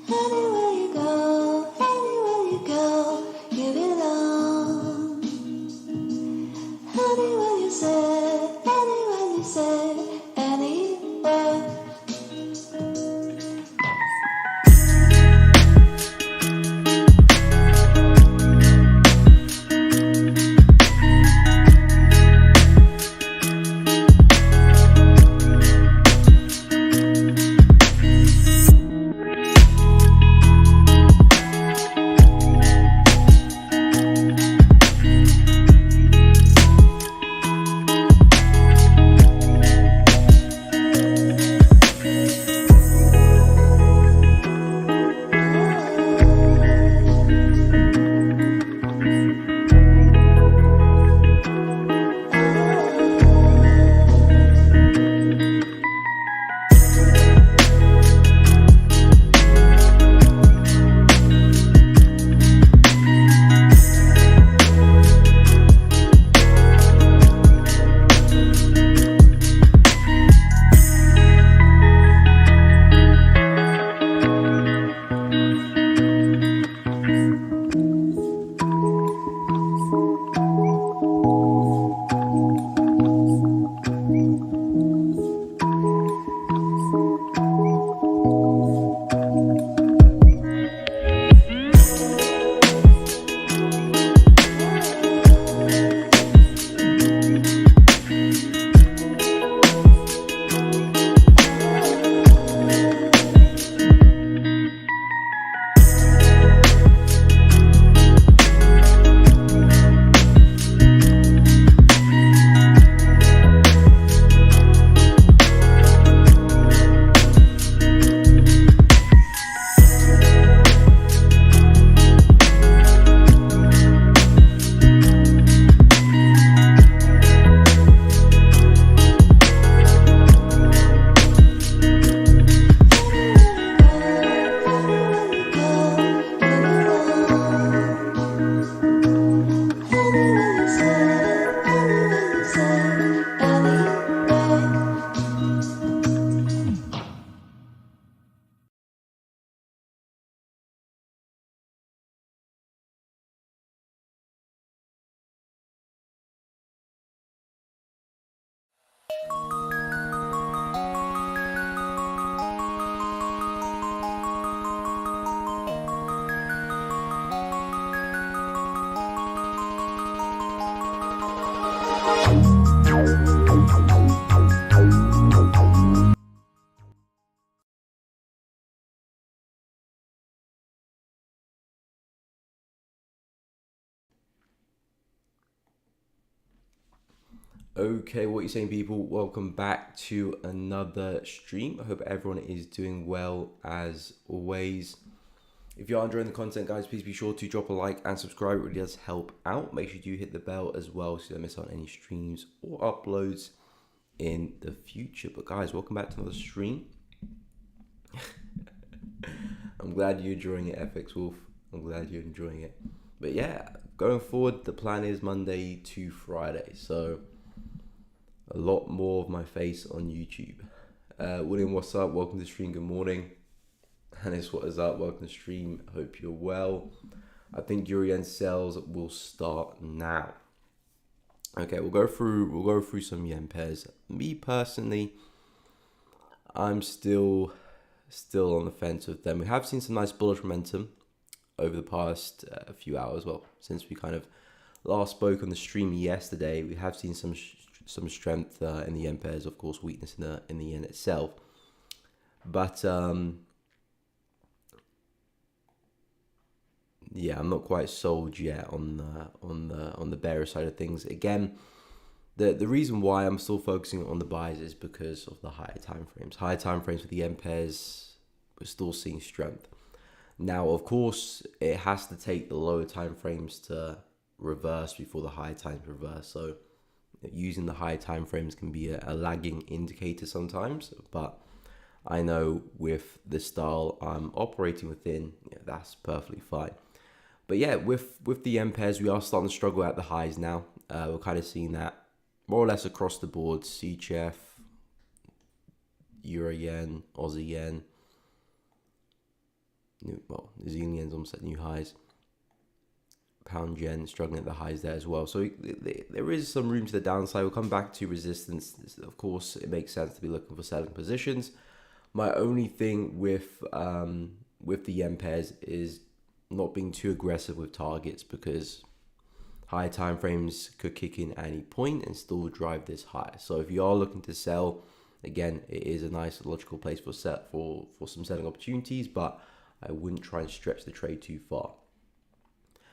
Anywhere you go, you belong. Anywhere you say, anywhere. Okay, what are you saying, people? Welcome back to another stream. I hope everyone is doing well as always. If you are enjoying the content, guys, please be sure to drop a like and subscribe. It really does help out. Make sure you hit the bell as well so you don't miss out on any streams or uploads in the future. But guys, welcome back to another stream. I'm glad you're enjoying it, FX Wolf. I'm glad you're enjoying it. But yeah, going forward, the plan is Monday to Friday. So a lot more of my face on YouTube. William, what's up? Welcome to the stream. Good morning. Hannes, what is up? Welcome to the stream. Hope you're well. I think Euro yen sales will start now. Okay, we'll go through some yen pairs. Me personally, I'm still on the fence with them. We have seen some nice bullish momentum over the past few hours. Well, since we kind of last spoke on the stream yesterday, we have seen some strength in the yen pairs. Of course, weakness in the yen itself. But yeah, I'm not quite sold yet on the bearish side of things. Again, the reason why I'm still focusing on the buys is because of the higher time frames. Higher time frames for the yen pairs, we're still seeing strength. Now, of course, it has to take the lower time frames to reverse before the higher times reverse. So using the higher time frames can be a lagging indicator sometimes, but I know with the style I'm operating within, yeah, that's perfectly fine. But yeah, with the yen pairs, we are starting to struggle at the highs now. We're kind of seeing that more or less across the board. CHF, Euro yen, Aussie yen, New Zealand yen's almost at new highs. Pound yen struggling at the highs there as well. So there is some room to the downside. We'll come back to resistance. Of course, it makes sense to be looking for selling positions. My only thing with the yen pairs is not being too aggressive with targets, because higher time frames could kick in at any point and still drive this high. So if you are looking to sell, again, it is a nice logical place for some selling opportunities, but I wouldn't try and stretch the trade too far.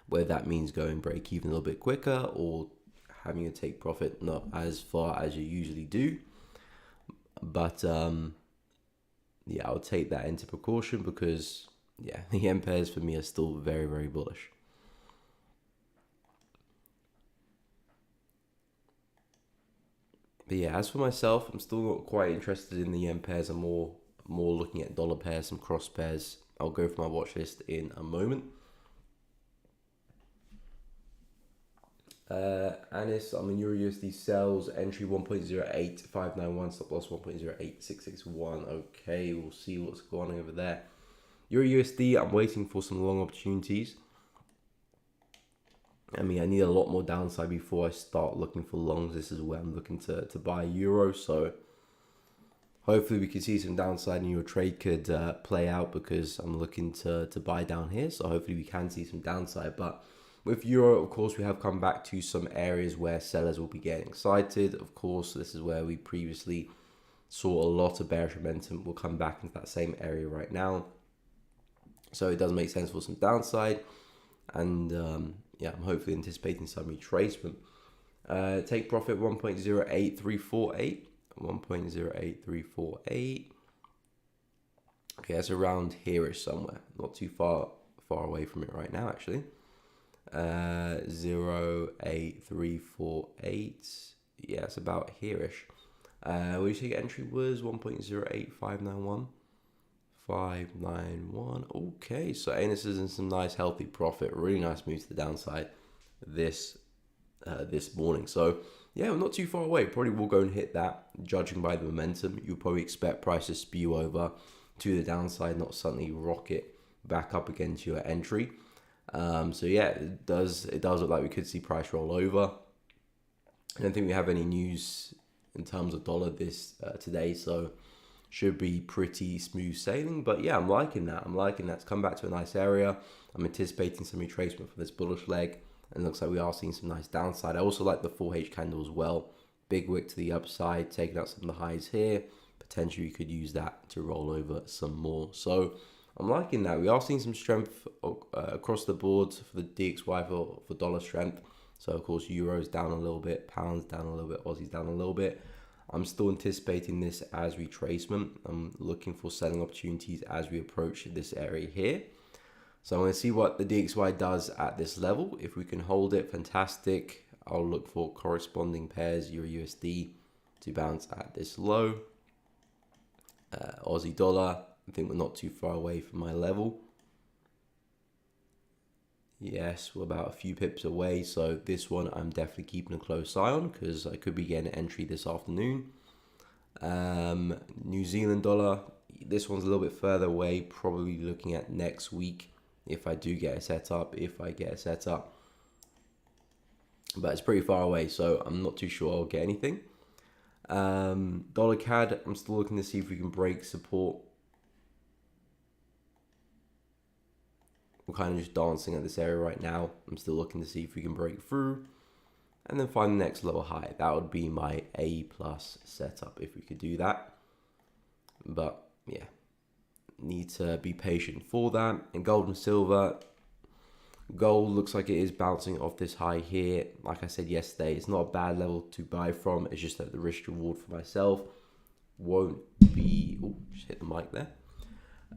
Whether that means going break even a little bit quicker or having to take profit not as far as you usually do. But yeah, I'll take that into precaution, because yeah, the yen pairs for me are still very, very bullish. But yeah, as for myself, I'm still not quite interested in the yen pairs. I'm more looking at dollar pairs, some cross pairs. I'll go for my watch list in a moment. Anis, I'm in Euro USD sells, entry 1.08591, stop loss 1.08661. Okay, we'll see what's going on over there. Euro USD, I'm waiting for some long opportunities. I mean, I need a lot more downside before I start looking for longs. This is where I'm looking to buy euro. So hopefully we can see some downside and your trade could play out, because I'm looking to buy down here. So hopefully we can see some downside. But with euro, of course, we have come back to some areas where sellers will be getting excited. Of course, this is where we previously saw a lot of bearish momentum. We'll come back into that same area right now. So it does make sense for some downside. And yeah, I'm hopefully anticipating some retracement. Take profit 1.08348. 1.08348. Okay, that's around here-ish somewhere. Not too far away from it right now, actually. 08348. Yeah, it's about here-ish. What you say entry was 1.08591. 591. Okay, so Anus is in some nice healthy profit. Really nice move to the downside this morning. So yeah, we're not too far away. Probably will go and hit that. Judging by the momentum, you'll probably expect price to spew over to the downside, not suddenly rocket back up again to your entry. So yeah, it does look like we could see price roll over. I don't think we have any news in terms of dollar today, so should be pretty smooth sailing. But yeah, I'm liking that. It's come back to a nice area. I'm anticipating some retracement for this bullish leg, and it looks like we are seeing some nice downside. I also like the 4H candle as well. Big wick to the upside, taking out some of the highs here. Potentially you could use that to roll over some more. So I'm liking that. We are seeing some strength across the board for the DXY for dollar strength. So of course, euros down a little bit, pounds down a little bit, Aussies down a little bit. I'm still anticipating this as retracement. I'm looking for selling opportunities as we approach this area here. So I'm going to see what the DXY does at this level. If we can hold it, fantastic. I'll look for corresponding pairs, Euro USD, to bounce at this low. Aussie dollar, I think we're not too far away from my level. Yes, we're about a few pips away. So this one I'm definitely keeping a close eye on because I could be getting an entry this afternoon. New Zealand dollar. This one's a little bit further away. Probably looking at next week if I do get a setup. But it's pretty far away, so I'm not too sure I'll get anything. Dollar CAD. I'm still looking to see if we can break support. We're kind of just dancing at this area right now. I'm still looking to see if we can break through and then find the next level high. That would be my A+ setup if we could do that. But yeah, need to be patient for that. And gold and silver. Gold looks like it is bouncing off this high here. Like I said yesterday, it's not a bad level to buy from. It's just that the risk reward for myself won't be... Oh, just hit the mic there.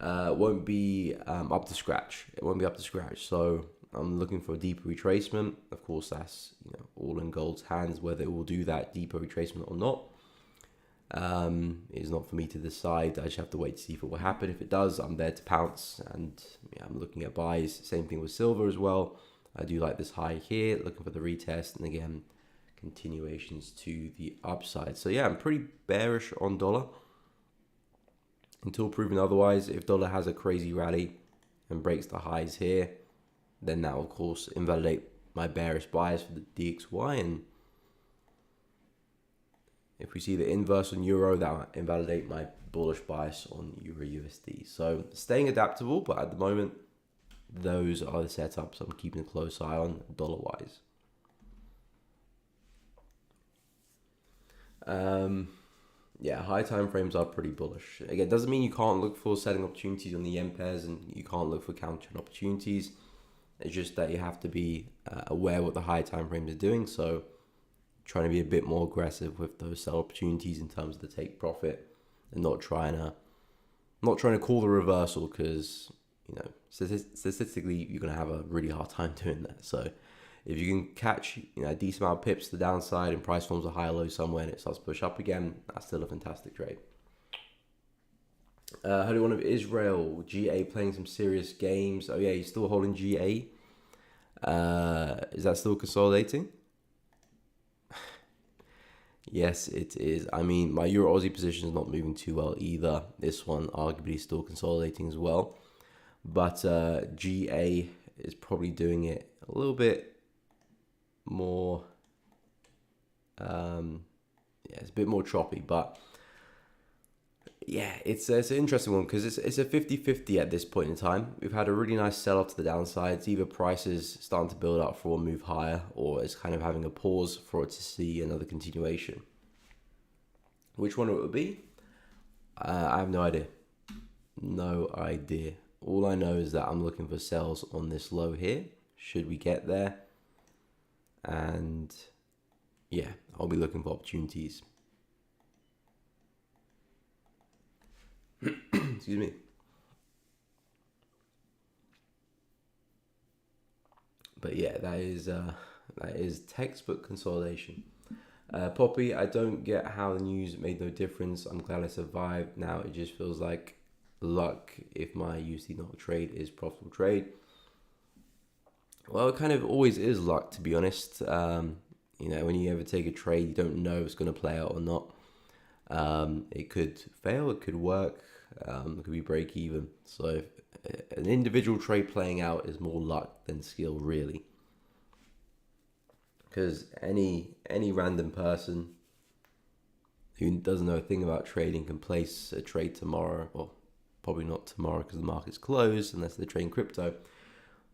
Won't be up to scratch. It won't be up to scratch. So I'm looking for a deeper retracement. Of course, that's all in gold's hands whether it will do that deeper retracement or not. It's not for me to decide. I just have to wait to see if it will happen. If it does, I'm there to pounce, and I'm looking at buys. Same thing with silver as well. I do like this high here, looking for the retest, and again, continuations to the upside. So yeah, I'm pretty bearish on dollar until proven otherwise. If dollar has a crazy rally and breaks the highs here, then that will of course invalidate my bearish bias for the DXY, and if we see the inverse on euro, that will invalidate my bullish bias on euro USD. So staying adaptable, but at the moment those are the setups I'm keeping a close eye on dollar wise. Yeah, high time frames are pretty bullish. Again, doesn't mean you can't look for selling opportunities on the yen pairs and you can't look for countering opportunities. It's just that you have to be aware what the high time frames are doing. So trying to be a bit more aggressive with those sell opportunities in terms of the take profit, and not trying to call the reversal, because statistically you're going to have a really hard time doing that. So if you can catch a decent amount of pips to the downside and price forms a high low somewhere and it starts to push up again, that's still a fantastic trade. Holy One of Israel, GA playing some serious games. Oh yeah, he's still holding GA. Is that still consolidating? Yes, it is. I mean, my Euro Aussie position is not moving too well either. This one arguably still consolidating as well. But GA is probably doing it a little bit more, it's a bit more choppy, but yeah, it's an interesting one because it's a 50-50 at this point in time. We've had a really nice sell off to the downside. It's either prices starting to build up for a move higher, or it's kind of having a pause for it to see another continuation. Which one it would be? I have no idea. No idea. All I know is that I'm looking for sells on this low here, should we get there. And yeah, I'll be looking for opportunities. Excuse me. But yeah, that is textbook consolidation. Poppy, I don't get how the news made no difference. I'm glad I survived. Now it just feels like luck if my USD not trade is profitable trade. Well, it kind of always is luck, to be honest. When you ever take a trade, you don't know if it's going to play out or not. It could fail, it could work, it could be break even. So an individual trade playing out is more luck than skill, really. Because any random person who doesn't know a thing about trading can place a trade tomorrow, or probably not tomorrow because the market's closed unless they're trading crypto.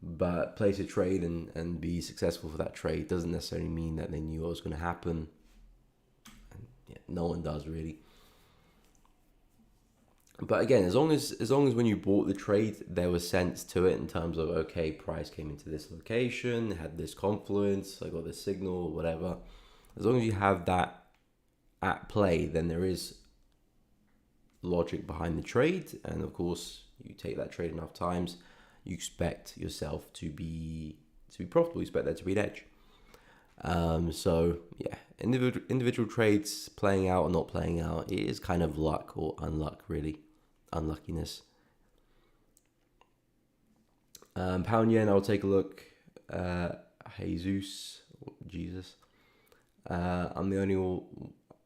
But place a trade and be successful for that trade doesn't necessarily mean that they knew what was going to happen. And yeah, no one does really. But again, as long as when you bought the trade, there was sense to it in terms of, okay, price came into this location, had this confluence, I got this signal, whatever. As long as you have that at play, then there is logic behind the trade. And of course, you take that trade enough times, you expect yourself to be profitable. You expect there to be an edge. So yeah, individual trades playing out or not playing out, it is kind of luck or unluck, really, unluckiness. Pound yen, I'll take a look. Jesus, Jesus. I'm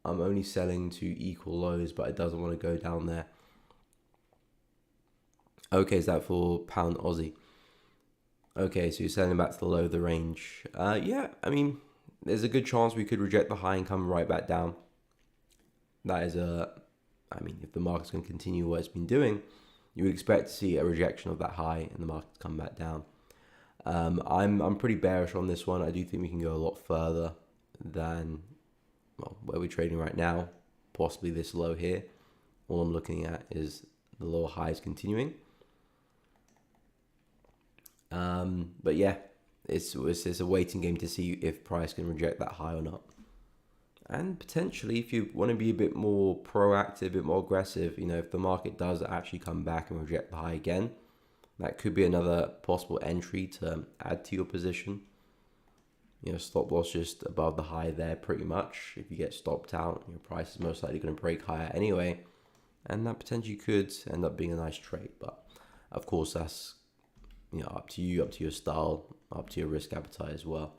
only selling to equal lows, but it doesn't want to go down there. Okay, is that for pound Aussie? Okay, so you're selling back to the low of the range. Yeah, I mean, there's a good chance we could reject the high and come right back down. That is I mean, if the market's going to continue what it's been doing, you would expect to see a rejection of that high and the market to come back down. I'm pretty bearish on this one. I do think we can go a lot further than where we're trading right now, possibly this low here. All I'm looking at is the lower highs continuing. But yeah, it's a waiting game to see if price can reject that high or not. And potentially, if you want to be a bit more proactive, a bit more aggressive, if the market does actually come back and reject the high again, that could be another possible entry to add to your position. Stop loss just above the high there pretty much. If you get stopped out, your price is most likely going to break higher anyway. And that potentially could end up being a nice trade. But of course, that's up to you, up to your style, up to your risk appetite as well.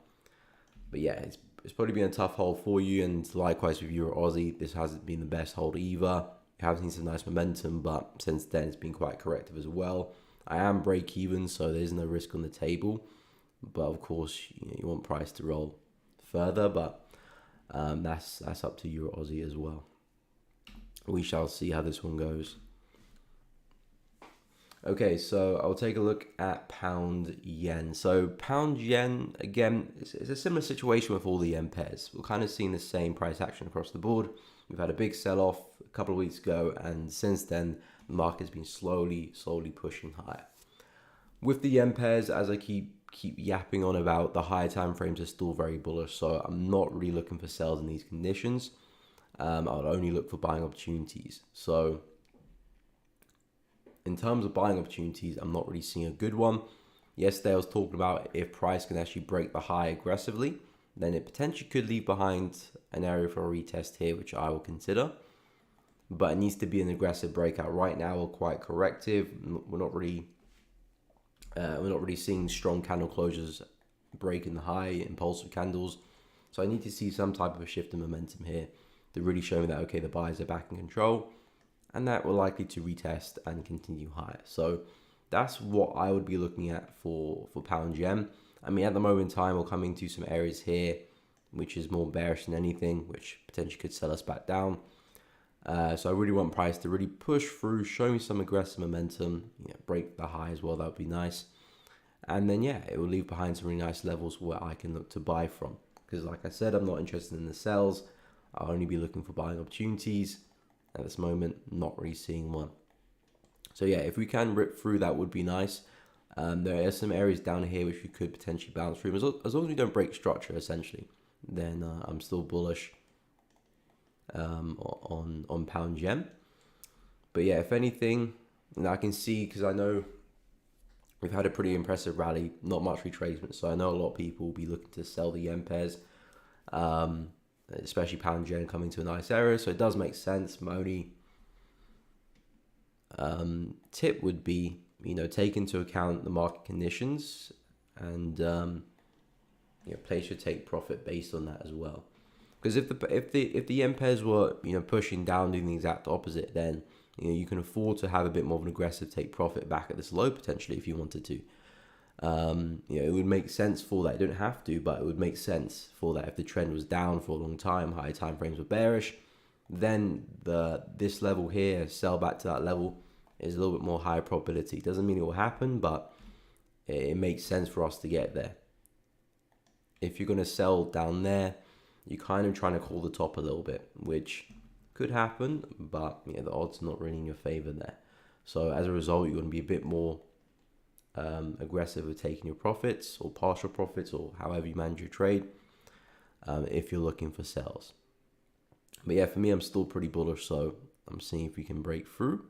But yeah, it's probably been a tough hold for you, and likewise with Euro Aussie, this hasn't been the best hold either. You have seen some nice momentum, but since then it's been quite corrective as well. I am break even, so there's no risk on the table. But of course, you want price to roll further, but that's up to Euro Aussie as well. We shall see how this one goes. Okay, so I'll take a look at pound yen. So pound yen, again, it's a similar situation with all the yen pairs. We're kind of seeing the same price action across the board. We've had a big sell-off a couple of weeks ago, and since then, the market's been slowly pushing higher. With the yen pairs, as I keep yapping on about, the higher time frames are still very bullish, so I'm not really looking for sales in these conditions. I would only look for buying opportunities. So in terms of buying opportunities, I'm not really seeing a good one. Yesterday I was talking about if price can actually break the high aggressively, then it potentially could leave behind an area for a retest here, which I will consider. But it needs to be an aggressive breakout. Right now we're quite corrective. We're not really seeing strong candle closures breaking the high, impulsive candles. So I need to see some type of a shift in momentum here to really show me that, okay, the buyers are back in control, and that we're likely to retest and continue higher. So that's what I would be looking at for pound yen. I mean, at the moment in time, we're coming to some areas here, which is more bearish than anything, which potentially could sell us back down. So I really want price to really push through, show me some aggressive momentum, break the high as well. That would be nice. And then, yeah, it will leave behind some really nice levels where I can look to buy from. Because like I said, I'm not interested in the sells. I'll only be looking for buying opportunities. At this moment, not really seeing one. So yeah, if we can rip through, that would be nice. There are some areas down here which we could potentially bounce through. As long as we don't break structure, essentially, then I'm still bullish on pound yen. But yeah, if anything, I can see, because I know we've had a pretty impressive rally, not much retracement, so I know a lot of people will be looking to sell the yen pairs, especially pound yen coming to a nice area, so it does make sense. My only tip would be, take into account the market conditions, and place your take profit based on that as well. Because if the yen pairs were pushing down, doing the exact opposite, then you can afford to have a bit more of an aggressive take profit back at this low potentially if you wanted to. It would make sense for that. You don't have to, but it would make sense for that if the trend was down for a long time, high time frames were bearish, then this level here, sell back to that level, is a little bit more higher probability. Doesn't mean it will happen, but it makes sense for us to get there. If you're going to sell down there, you're kind of trying to call the top a little bit, which could happen, but the odds are not really in your favor there. So as a result, you're going to be a bit more aggressive with taking your profits or partial profits or however you manage your trade if you're looking for sells. But yeah, for me, I'm still pretty bullish, so I'm seeing if we can break through.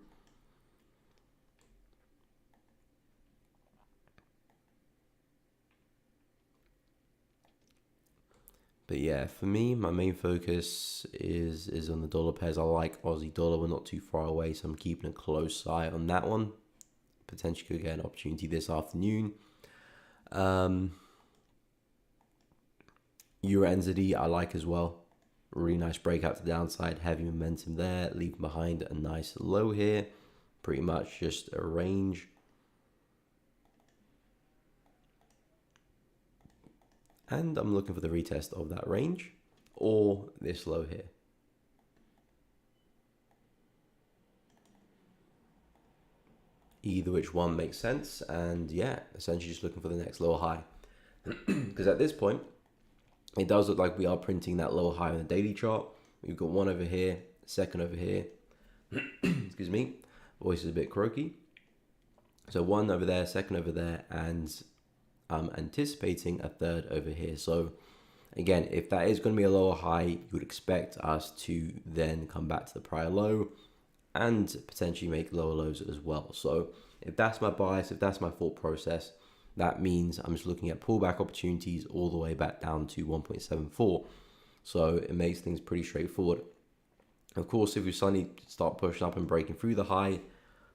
But yeah, for me, my main focus is on the dollar pairs. I like Aussie dollar. We're not too far away, so I'm keeping a close eye on that one. Potentially could get an opportunity this afternoon. Euro NZD I like as well. Really nice breakout to the downside, heavy momentum there, leaving behind a nice low here. Pretty much just a range. And I'm looking for the retest of that range or this low here. Either which one makes sense, and yeah, essentially just looking for the next lower high. Because at this point, it does look like we are printing that lower high on the daily chart. We've got one over here, second over here. Excuse me, voice is a bit croaky. So one over there, second over there, and I'm anticipating a third over here. So again, if that is going to be a lower high, you would expect us to then come back to the prior low and potentially make lower lows as well. So if that's my bias, if that's my thought process, that means I'm just looking at pullback opportunities all the way back down to 1.74. So it makes things pretty straightforward. Of course, if we suddenly start pushing up and breaking through the high,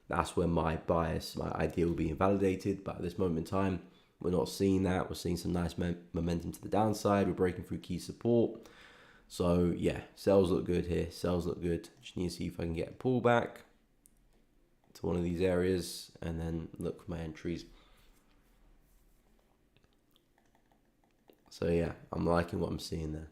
that's when my bias, my idea will be invalidated. But at this moment in time, we're not seeing that. We're seeing some nice momentum to the downside. We're breaking through key support. So yeah, sales look good here. Sales look good. Just need to see if I can get a pullback to one of these areas and then look for my entries. So yeah, I'm liking what I'm seeing there.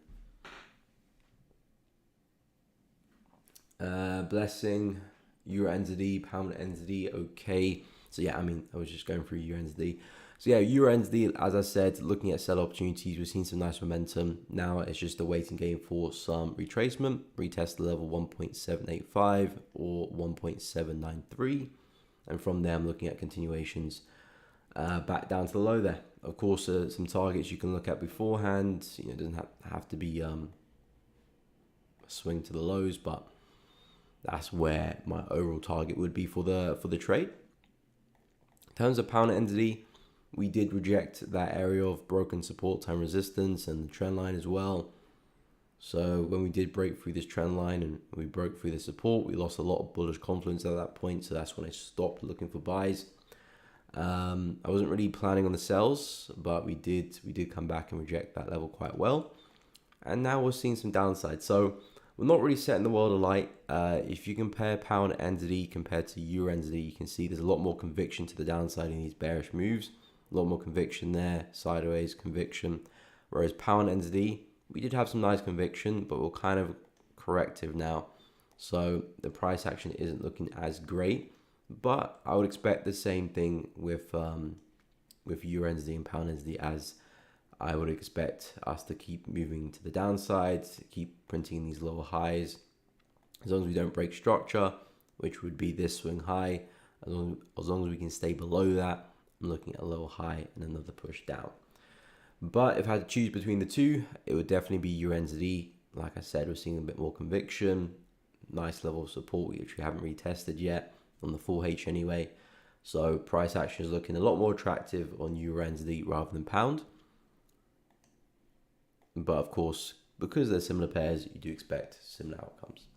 Blessing, Euro NZD, Pound NZD, okay. So yeah, I mean, I was just going through Euro NZD. So yeah, Euro NZD, as I said, looking at sell opportunities, we've seen some nice momentum. Now it's just a waiting game for some retracement, retest the level 1.785 or 1.793. And from there, I'm looking at continuations back down to the low there. Of course, some targets you can look at beforehand. You know, it doesn't have to be a swing to the lows, but that's where my overall target would be for the trade. In terms of Pound NZD, we did reject that area of broken support time resistance and the trend line as well. So when we did break through this trend line and we broke through the support, we lost a lot of bullish confidence at that point. So that's when I stopped looking for buys. I wasn't really planning on the sells, but we did come back and reject that level quite well. And now we're seeing some downside. So we're not really setting the world alight. If you compare Pound NZD compared to Euro NZD, you can see there's a lot more conviction to the downside in these bearish moves. A lot more conviction there, sideways conviction. Whereas Pound NZD, we did have some nice conviction, but we're kind of corrective now. So the price action isn't looking as great. But I would expect the same thing with Euro NZD and Pound NZD, as I would expect us to keep moving to the downside, keep printing these lower highs. As long as we don't break structure, which would be this swing high, as long as we can stay below that, I'm looking at a lower high and another push down. But if I had to choose between the two, it would definitely be Euro NZD. Like I said, we're seeing a bit more conviction, nice level of support, which we haven't retested yet on the full H anyway. So price action is looking a lot more attractive on Euro NZD rather than Pound. But of course, because they're similar pairs, you do expect similar outcomes.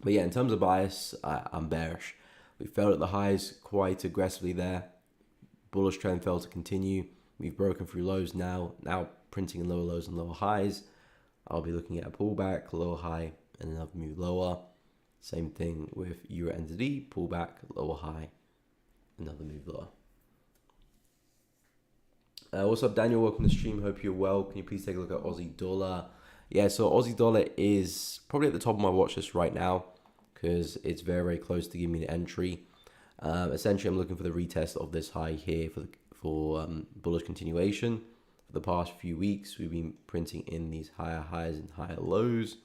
But yeah, in terms of bias, I'm bearish. We failed at the highs quite aggressively there. Bullish trend failed to continue. We've broken through lows now printing in lower lows and lower highs. I'll be looking at a pullback, lower high, and another move lower. Same thing with Euro NZD, pullback, lower high, another move lower. What's up, Daniel? Welcome to the stream. Hope you're well. Can you please take a look at Aussie dollar? Yeah, so Aussie dollar is probably at the top of my watch list right now because it's very, very close to giving me an entry. Essentially, I'm looking for the retest of this high here for bullish continuation. For the past few weeks, we've been printing in these higher highs and higher lows,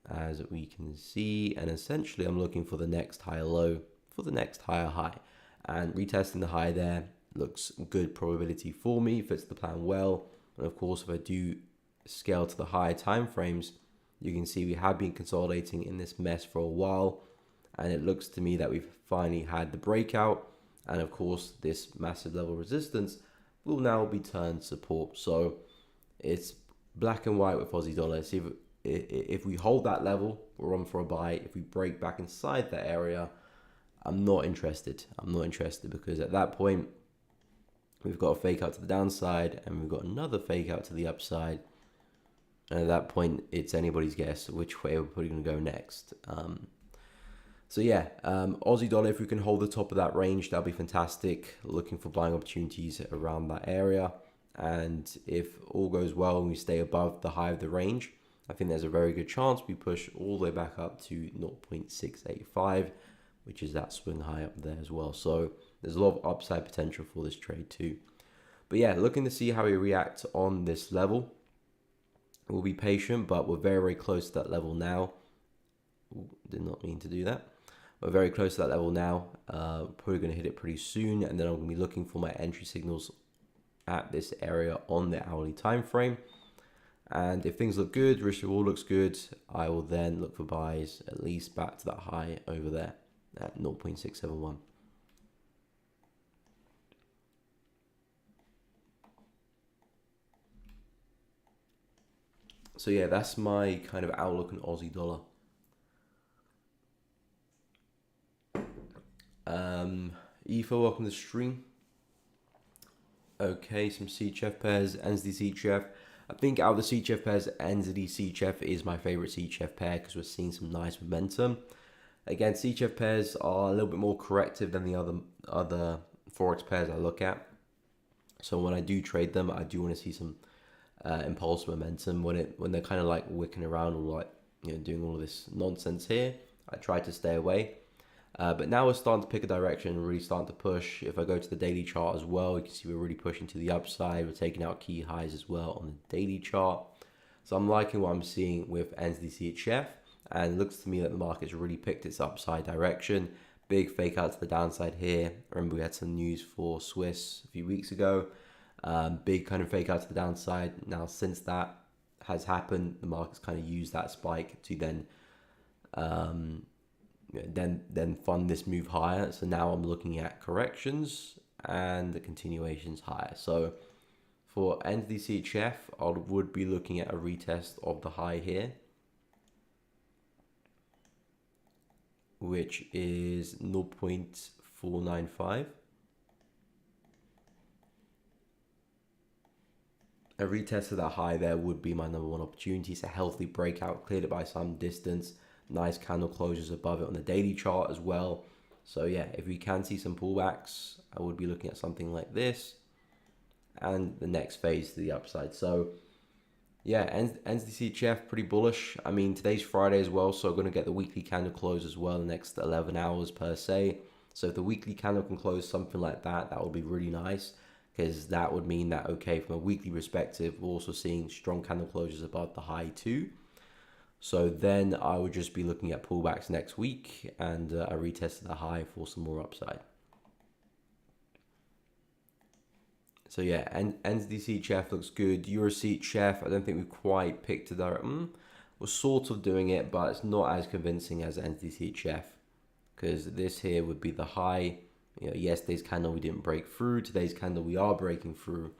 as we can see. And essentially, I'm looking for the next higher low for the next higher high. And retesting the high there looks good probability for me, fits the plan well. And of course, if I do scale to the higher time frames, you can see we have been consolidating in this mess for a while. And it looks to me that we've finally had the breakout. And of course, this massive level of resistance will now be turned support. So it's black and white with Aussie dollar. See if we hold that level, we're on for a buy. If we break back inside that area, I'm not interested. I'm not interested because at that point, We've got a fake out to the downside, and we've got another fake out to the upside. And at that point, it's anybody's guess which way we're probably going to go next. So yeah, Aussie dollar, if we can hold the top of that range, that'll be fantastic. Looking for buying opportunities around that area. And if all goes well and we stay above the high of the range, I think there's a very good chance we push all the way back up to 0.685, which is that swing high up there as well. So there's a lot of upside potential for this trade too. But yeah, looking to see how we react on this level. We'll be patient, but we're very, very close to that level now. Ooh, did not mean to do that. We're very close to that level now. Probably going to hit it pretty soon, and then I'm going to be looking for my entry signals at this area on the hourly time frame. And if things look good, risk reward looks good, I will then look for buys at least back to that high over there at 0.671. So yeah, that's my kind of outlook on Aussie dollar. EFO, welcome to the stream. Okay, some CHF pairs, NZD CHF. I think out of the CHF pairs, NZD CHF is my favorite CHF pair because we're seeing some nice momentum. Again, CHF pairs are a little bit more corrective than the other Forex pairs I look at. So when I do trade them, I do want to see some impulse momentum. When they're kind of like wicking around or like, you know, doing all of this nonsense here, I try to stay away. But now we're starting to pick a direction, really starting to push. If I go to the daily chart as well, you can see we're really pushing to the upside. We're taking out key highs as well on the daily chart. So I'm liking what I'm seeing with NZD CHF, and it looks to me that the market's really picked its upside direction. Big fake out to the downside here. Remember we had some news for Swiss a few weeks ago. Big kind of fake out to the downside. Now since that has happened, the market's kind of used that spike to then fund this move higher. So now I'm looking at corrections and the continuations higher. So for NZD CHF, I would be looking at a retest of the high here, which is 0.495. A retest of that high there would be my number one opportunity. It's a healthy breakout, cleared it by some distance. Nice candle closures above it on the daily chart as well. So yeah, if we can see some pullbacks, I would be looking at something like this and the next phase to the upside. So yeah, NZD CHF pretty bullish. I mean, today's Friday as well, so I'm going to get the weekly candle close as well in the next 11 hours per se. So if the weekly candle can close something like that, that would be really nice, because that would mean that, okay, from a weekly perspective, we're also seeing strong candle closures above the high too. So then I would just be looking at pullbacks next week and a retest of the high for some more upside. So yeah, NZD CHF looks good. Euro CHF, I don't think we've quite picked a direction. We're sort of doing it, but it's not as convincing as NZD CHF, because this here would be the high. You know, yesterday's candle we didn't break through. Today's candle we are breaking through.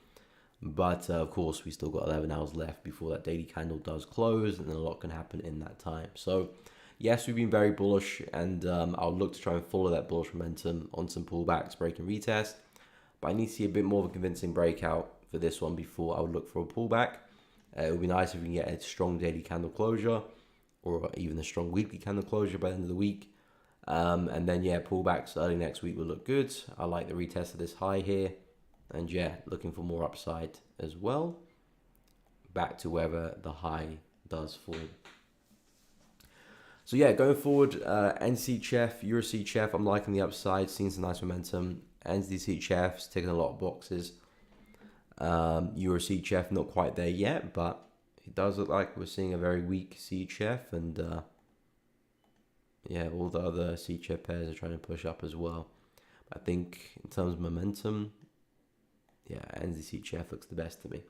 But of course, we still got 11 hours left before that daily candle does close, and then a lot can happen in that time. So yes, we've been very bullish, and I'll look to try and follow that bullish momentum on some pullbacks, break and retest. But I need to see a bit more of a convincing breakout for this one before I would look for a pullback. It would be nice if we can get a strong daily candle closure, or even a strong weekly candle closure by the end of the week. And then yeah, pullbacks early next week will look good. I like the retest of this high here. And yeah, looking for more upside as well, back to wherever the high does fall. So yeah, going forward, NCHF, Euro CHF, I'm liking the upside, seeing some nice momentum. NZD CHF's ticking a lot of boxes. Euro CHF not quite there yet, but it does look like we're seeing a very weak CHF, and yeah, all the other CHF pairs are trying to push up as well. I think in terms of momentum, yeah, NZD CHF looks the best to me.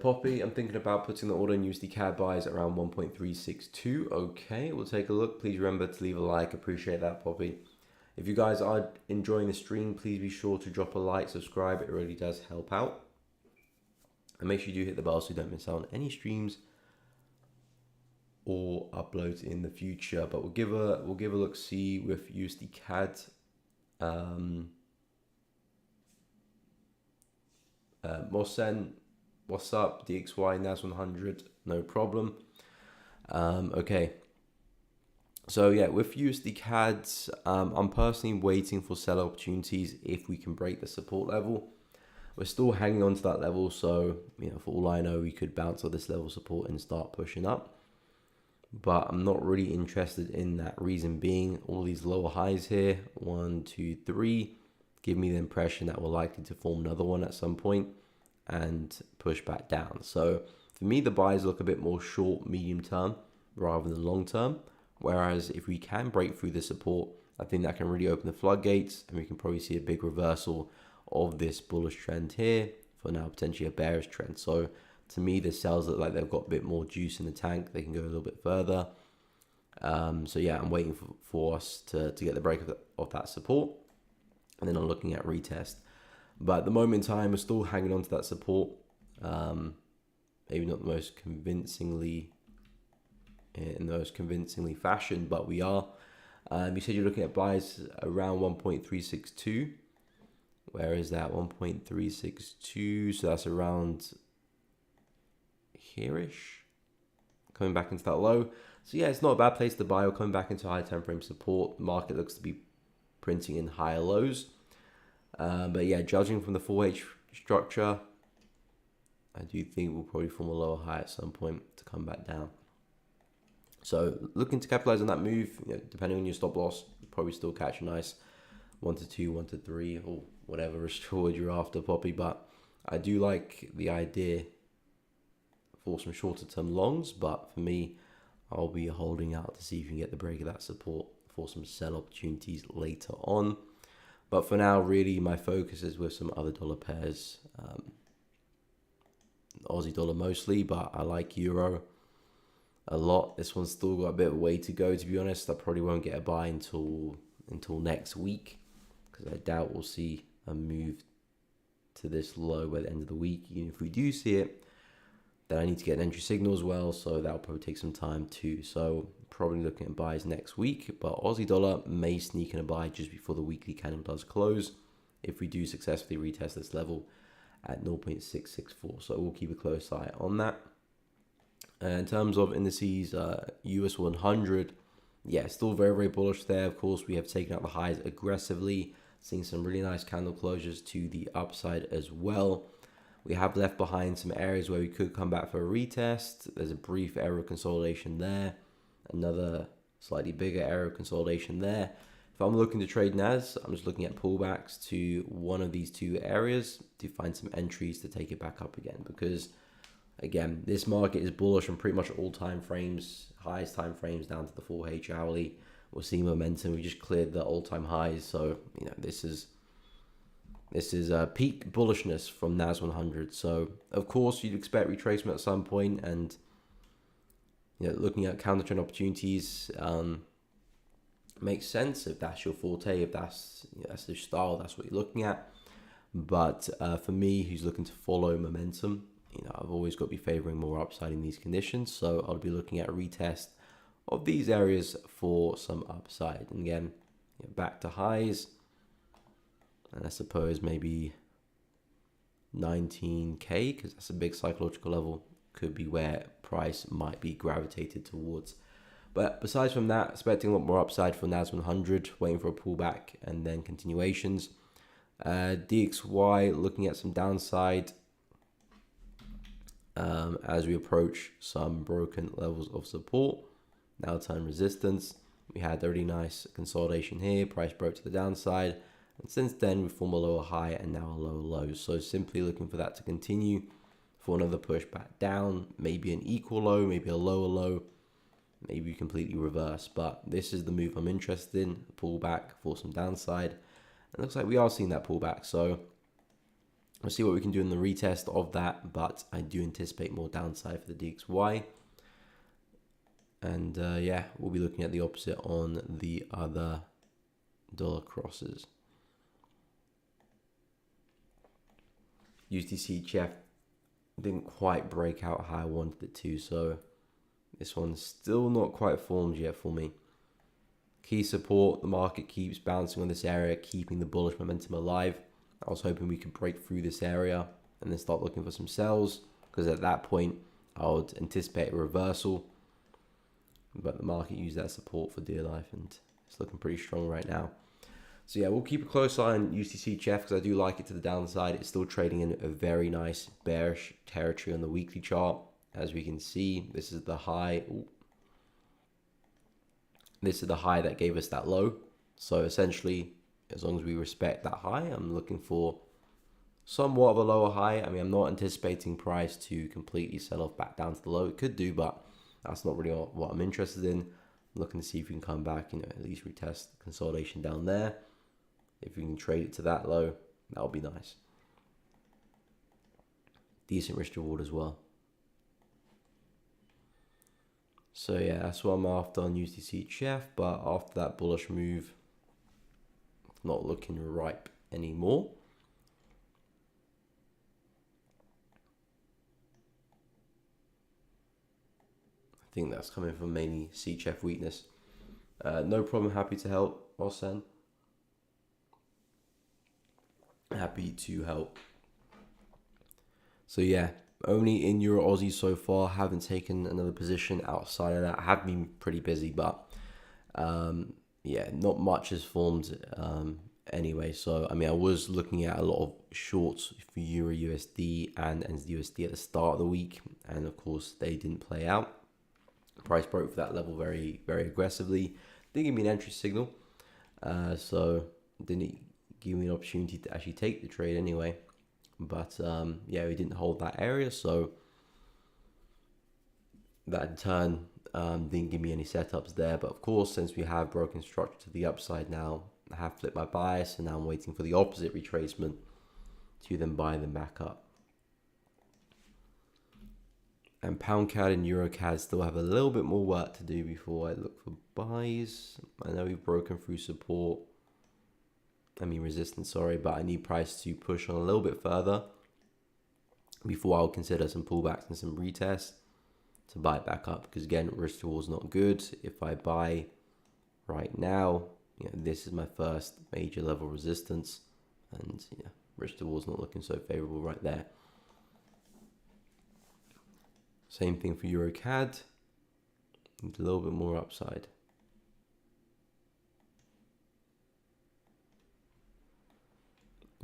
Poppy, I'm thinking about putting the order in USD CAD buys around 1.362. Okay, we'll take a look. Please remember to leave a like. Appreciate that, Poppy. If you guys are enjoying the stream, please be sure to drop a like, subscribe. It really does help out. And make sure you do hit the bell so you don't miss out on any streams or uploads in the future. But we'll give a look see with USD CAD Mosen, what's up? DXY, NAS 100, no problem. Okay. So yeah, with USD CADs, I'm personally waiting for sell opportunities if we can break the support level. We're still hanging on to that level, so for all I know, we could bounce off this level of support and start pushing up. But I'm not really interested in that. Reason being, all these lower highs here, 1, 2, 3, give me the impression that we're likely to form another one at some point and push back down. So for me, the buys look a bit more short, medium term rather than long term. Whereas if we can break through the support, I think that can really open the floodgates and we can probably see a big reversal of this bullish trend here for now potentially a bearish trend. So to me, the sells look like they've got a bit more juice in the tank. They can go a little bit further. So yeah, I'm waiting for us to get the break of that support. And then I'm looking at retest. But at the moment in time, we're still hanging on to that support. Maybe not the most convincingly fashion, but we are. You said you're looking at buys around 1.362. Where is that? 1.362. So that's around here-ish. Coming back into that low. So yeah, it's not a bad place to buy or coming back into high time frame support. The market looks to be printing in higher lows. But yeah, judging from the 4H structure, I do think we'll probably form a lower high at some point to come back down. So looking to capitalize on that move, depending on your stop loss, probably still catch a nice 1 to 2, 1 to 3, or whatever risk reward you're after, Poppy. But I do like the idea for some shorter term longs, but for me, I'll be holding out to see if you can get the break of that support for some sell opportunities later on. But for now, really, my focus is with some other dollar pairs, Aussie dollar mostly, but I like euro a lot. This one's still got a bit of a way to go, to be honest. I probably won't get a buy until next week, because I doubt we'll see a move to this low by the end of the week. Even if we do see it, then I need to get an entry signal as well, so that'll probably take some time too. So probably looking at buys next week, but Aussie dollar may sneak in a buy just before the weekly candle does close if we do successfully retest this level at 0.664. So we'll keep a close eye on that. In terms of indices, US 100, yeah, still very, very bullish there. Of course, we have taken out the highs aggressively, seeing some really nice candle closures to the upside as well. We have left behind some areas where we could come back for a retest. There's a brief area of consolidation there. Another slightly bigger area of consolidation there. If I'm looking to trade NAS, I'm just looking at pullbacks to one of these two areas to find some entries to take it back up again. Because, again, this market is bullish on pretty much all time frames, highest time frames down to the 4H hourly. We're seeing momentum. We just cleared the all-time highs. So, this is peak bullishness from NAS 100. So, of course, you'd expect retracement at some point, and looking at counter trend opportunities makes sense if that's your forte, if that's your style, that's what you're looking at. But for me, who's looking to follow momentum, I've always got to be favoring more upside in these conditions. So I'll be looking at a retest of these areas for some upside. And again, back to highs. And I suppose maybe 19K, because that's a big psychological level, could be where price might be gravitated towards. But besides from that, expecting a lot more upside for NAS 100, waiting for a pullback and then continuations. DXY looking at some downside as we approach some broken levels of support. Now time resistance. We had a really nice consolidation here. Price broke to the downside. And since then, we formed a lower high and now a lower low. So simply looking for that to continue for another push back down. Maybe an equal low, maybe a lower low. Maybe completely reverse. But this is the move I'm interested in. A pullback for some downside. It looks like we are seeing that pullback. So we'll see what we can do in the retest of that. But I do anticipate more downside for the DXY. And yeah, we'll be looking at the opposite on the other dollar crosses. USDC Chef didn't quite break out how I wanted it to, so this one's still not quite formed yet for me. Key support, the market keeps bouncing on this area, keeping the bullish momentum alive. I was hoping we could break through this area and then start looking for some sells, because at that point I would anticipate a reversal. But the market used that support for dear life, and it's looking pretty strong right now. So yeah, we'll keep a close eye on USDCHF because I do like it to the downside. It's still trading in a very nice bearish territory on the weekly chart. As we can see, this is the high. Ooh. This is the high that gave us that low. So essentially, as long as we respect that high, I'm looking for somewhat of a lower high. I mean, I'm not anticipating price to completely sell off back down to the low. It could do, but that's not really what I'm interested in. I'm looking to see if we can come back, at least retest the consolidation down there. If we can trade it to that low, that would be nice. Decent risk reward as well. So yeah, that's what I'm after on USDCHF, but after that bullish move, not looking ripe anymore. I think that's coming from mainly CHF weakness. No problem, happy to help, Osen. Happy to help. So yeah, only in Euro Aussie so far. Haven't taken another position outside of that. I have been pretty busy, but yeah, not much has formed anyway. So I mean, I was looking at a lot of shorts for Euro USD and USD at the start of the week, and of course they didn't play out. Price broke for that level very, very aggressively. Didn't give me an entry signal, so didn't give me an opportunity to actually take the trade anyway. But yeah, we didn't hold that area, so that in turn didn't give me any setups there. But of course, since we have broken structure to the upside now, I have flipped my bias, and now I'm waiting for the opposite retracement to then buy them back up. And pound CAD and euro CAD still have a little bit more work to do before I look for buys. I know we've broken through resistance, sorry, but I need price to push on a little bit further before I'll consider some pullbacks and some retests to buy it back up, because again, risk reward is not good. If I buy right now, this is my first major level resistance, and risk reward is not looking so favorable right there. Same thing for Euro CAD, with a little bit more upside.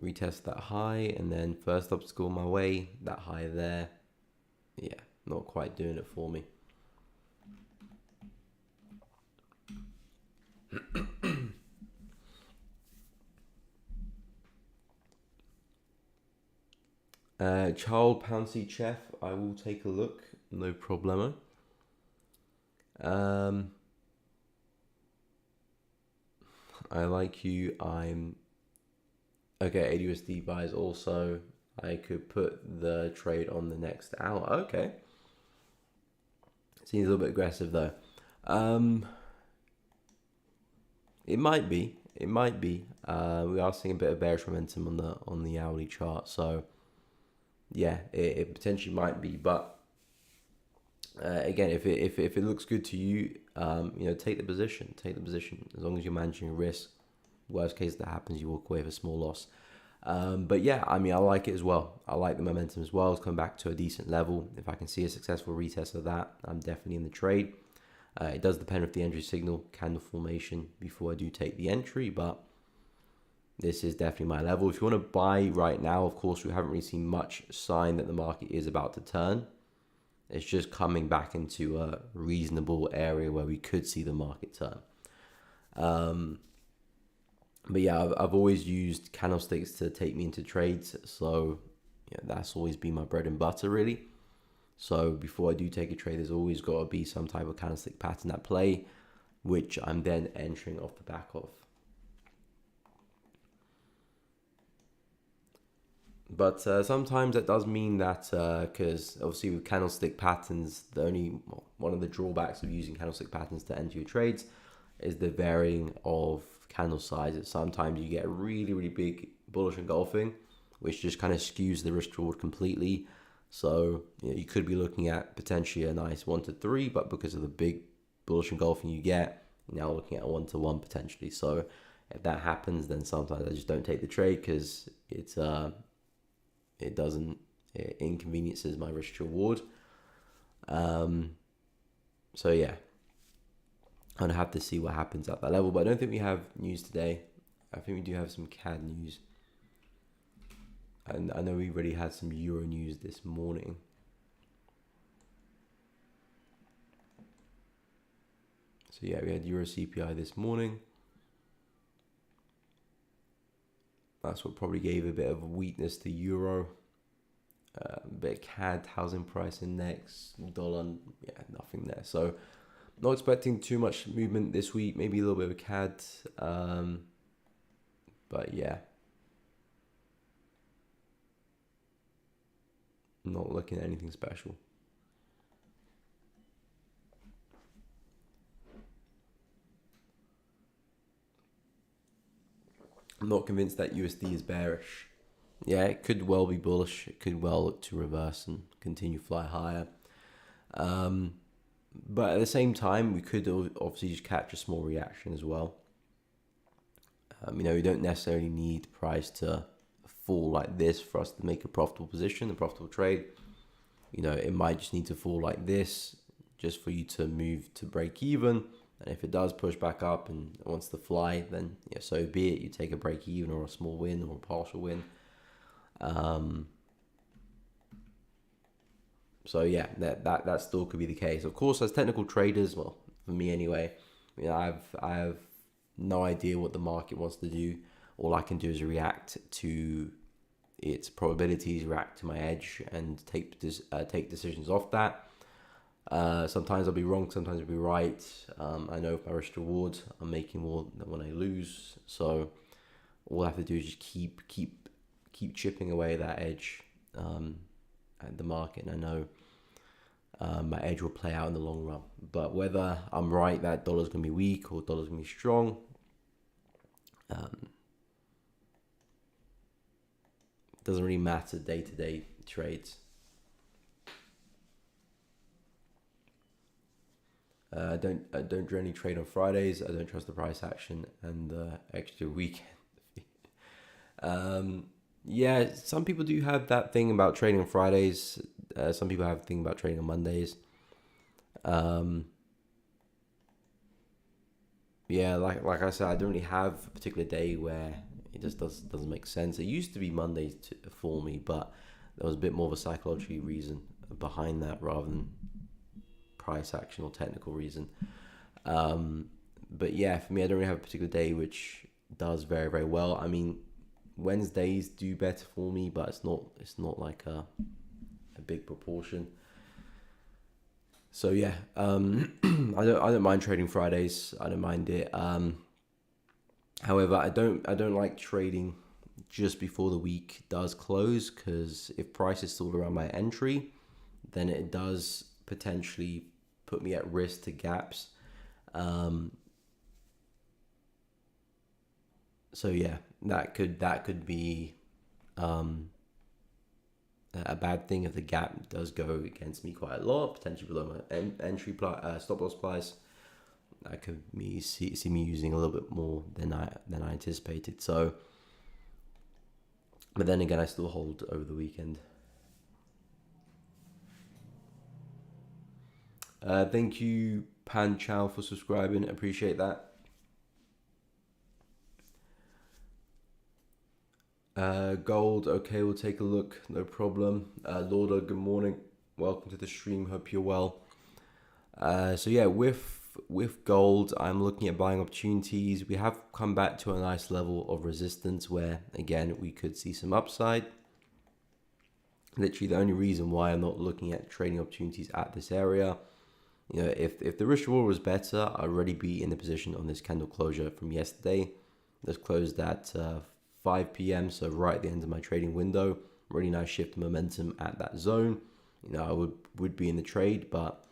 Retest that high, and then first obstacle my way, that high there. Yeah, not quite doing it for me. Child Pouncy Chef, I will take a look, no problemo. I like you, I'm okay. AUSD buys also. I could put the trade on the next hour. Okay. Seems a little bit aggressive though. It might be. It might be. We are seeing a bit of bearish momentum on the hourly chart. So yeah, it potentially might be. But again, if it looks good to you, take the position. Take the position as long as you're managing risk. Worst case that happens, you walk away with a small loss. But yeah, I mean, I like it as well. I like the momentum as well. It's come back to a decent level. If I can see a successful retest of that, I'm definitely in the trade. It does depend on the entry signal, candle formation before I do take the entry, but this is definitely my level. If you want to buy right now, of course, we haven't really seen much sign that the market is about to turn. It's just coming back into a reasonable area where we could see the market turn. But yeah, I've always used candlesticks to take me into trades. So yeah, that's always been my bread and butter, really. So before I do take a trade, there's always got to be some type of candlestick pattern at play, which I'm then entering off the back of. But sometimes that does mean that, because obviously with candlestick patterns, one of the drawbacks of using candlestick patterns to enter your trades is the varying of candle sizes. Sometimes you get really, really big bullish engulfing, which just kind of skews the risk reward completely. So you could be looking at potentially a nice 1 to 3, but because of the big bullish engulfing you get, now looking at a 1-to-1 potentially. So if that happens, then sometimes I just don't take the trade because it inconveniences my risk to reward. So yeah, I'd have to see what happens at that level. But I don't think we have news today. I think we do have some CAD news. And I know we already had some Euro news this morning. So yeah, we had Euro CPI this morning. That's what probably gave a bit of weakness to Euro. A bit of CAD, housing price index, dollar, yeah, nothing there. So not expecting too much movement this week. Maybe a little bit of CAD. But yeah. Not looking at anything special. I'm not convinced that USD is bearish. Yeah, it could well be bullish. It could well look to reverse and continue fly higher. But at the same time, we could obviously just catch a small reaction as well. We don't necessarily need price to fall like this for us to make a profitable position, a profitable trade. It might just need to fall like this just for you to move to break even. And if it does push back up and wants to fly, then yeah, so be it. You take a break even or a small win or a partial win. So yeah, that still could be the case. Of course, as technical traders, well, for me anyway, I have no idea what the market wants to do. All I can do is react to its probabilities, react to my edge, and take decisions off that. Sometimes I'll be wrong, sometimes I'll be right. I know my risk reward, I'm making more than when I lose. So all I have to do is just keep chipping away that edge at the market, and I know my edge will play out in the long run. But whether I'm right that dollar's going to be weak or dollar's going to be strong, doesn't really matter day-to-day trades. I don't generally trade on Fridays. I don't trust the price action and the extra weekend. Yeah, some people do have that thing about trading on Fridays. Some people have a thing about trading on Mondays. Yeah, like I said, I don't really have a particular day where it just doesn't make sense. It used to be Mondays for me, but there was a bit more of a psychological reason behind that rather than price action or technical reason. But yeah, for me, I don't really have a particular day which does very, very well. I mean, Wednesdays do better for me, but it's not like a big proportion. So yeah, I don't mind trading Fridays. I don't mind it. However, I don't like trading just before the week does close, because if price is still around my entry, then it does potentially put me at risk to gaps. So yeah, that could be a bad thing if the gap does go against me quite a lot, potentially below my entry stop loss price. That could see me using a little bit more than I anticipated. So, but then again, I still hold over the weekend. Thank you, Pan Chow, for subscribing. Appreciate that. Gold, okay, we'll take a look, no problem. Lorda, good morning. Welcome to the stream. Hope you're well. So yeah, with gold, I'm looking at buying opportunities. We have come back to a nice level of resistance where, again, we could see some upside. Literally, the only reason why I'm not looking at trading opportunities at this area, if the risk reward was better, I'd already be in the position on this candle closure from yesterday. This closed at 5 p.m, so right at the end of my trading window. Really nice shift of momentum at that zone. I would be in the trade, but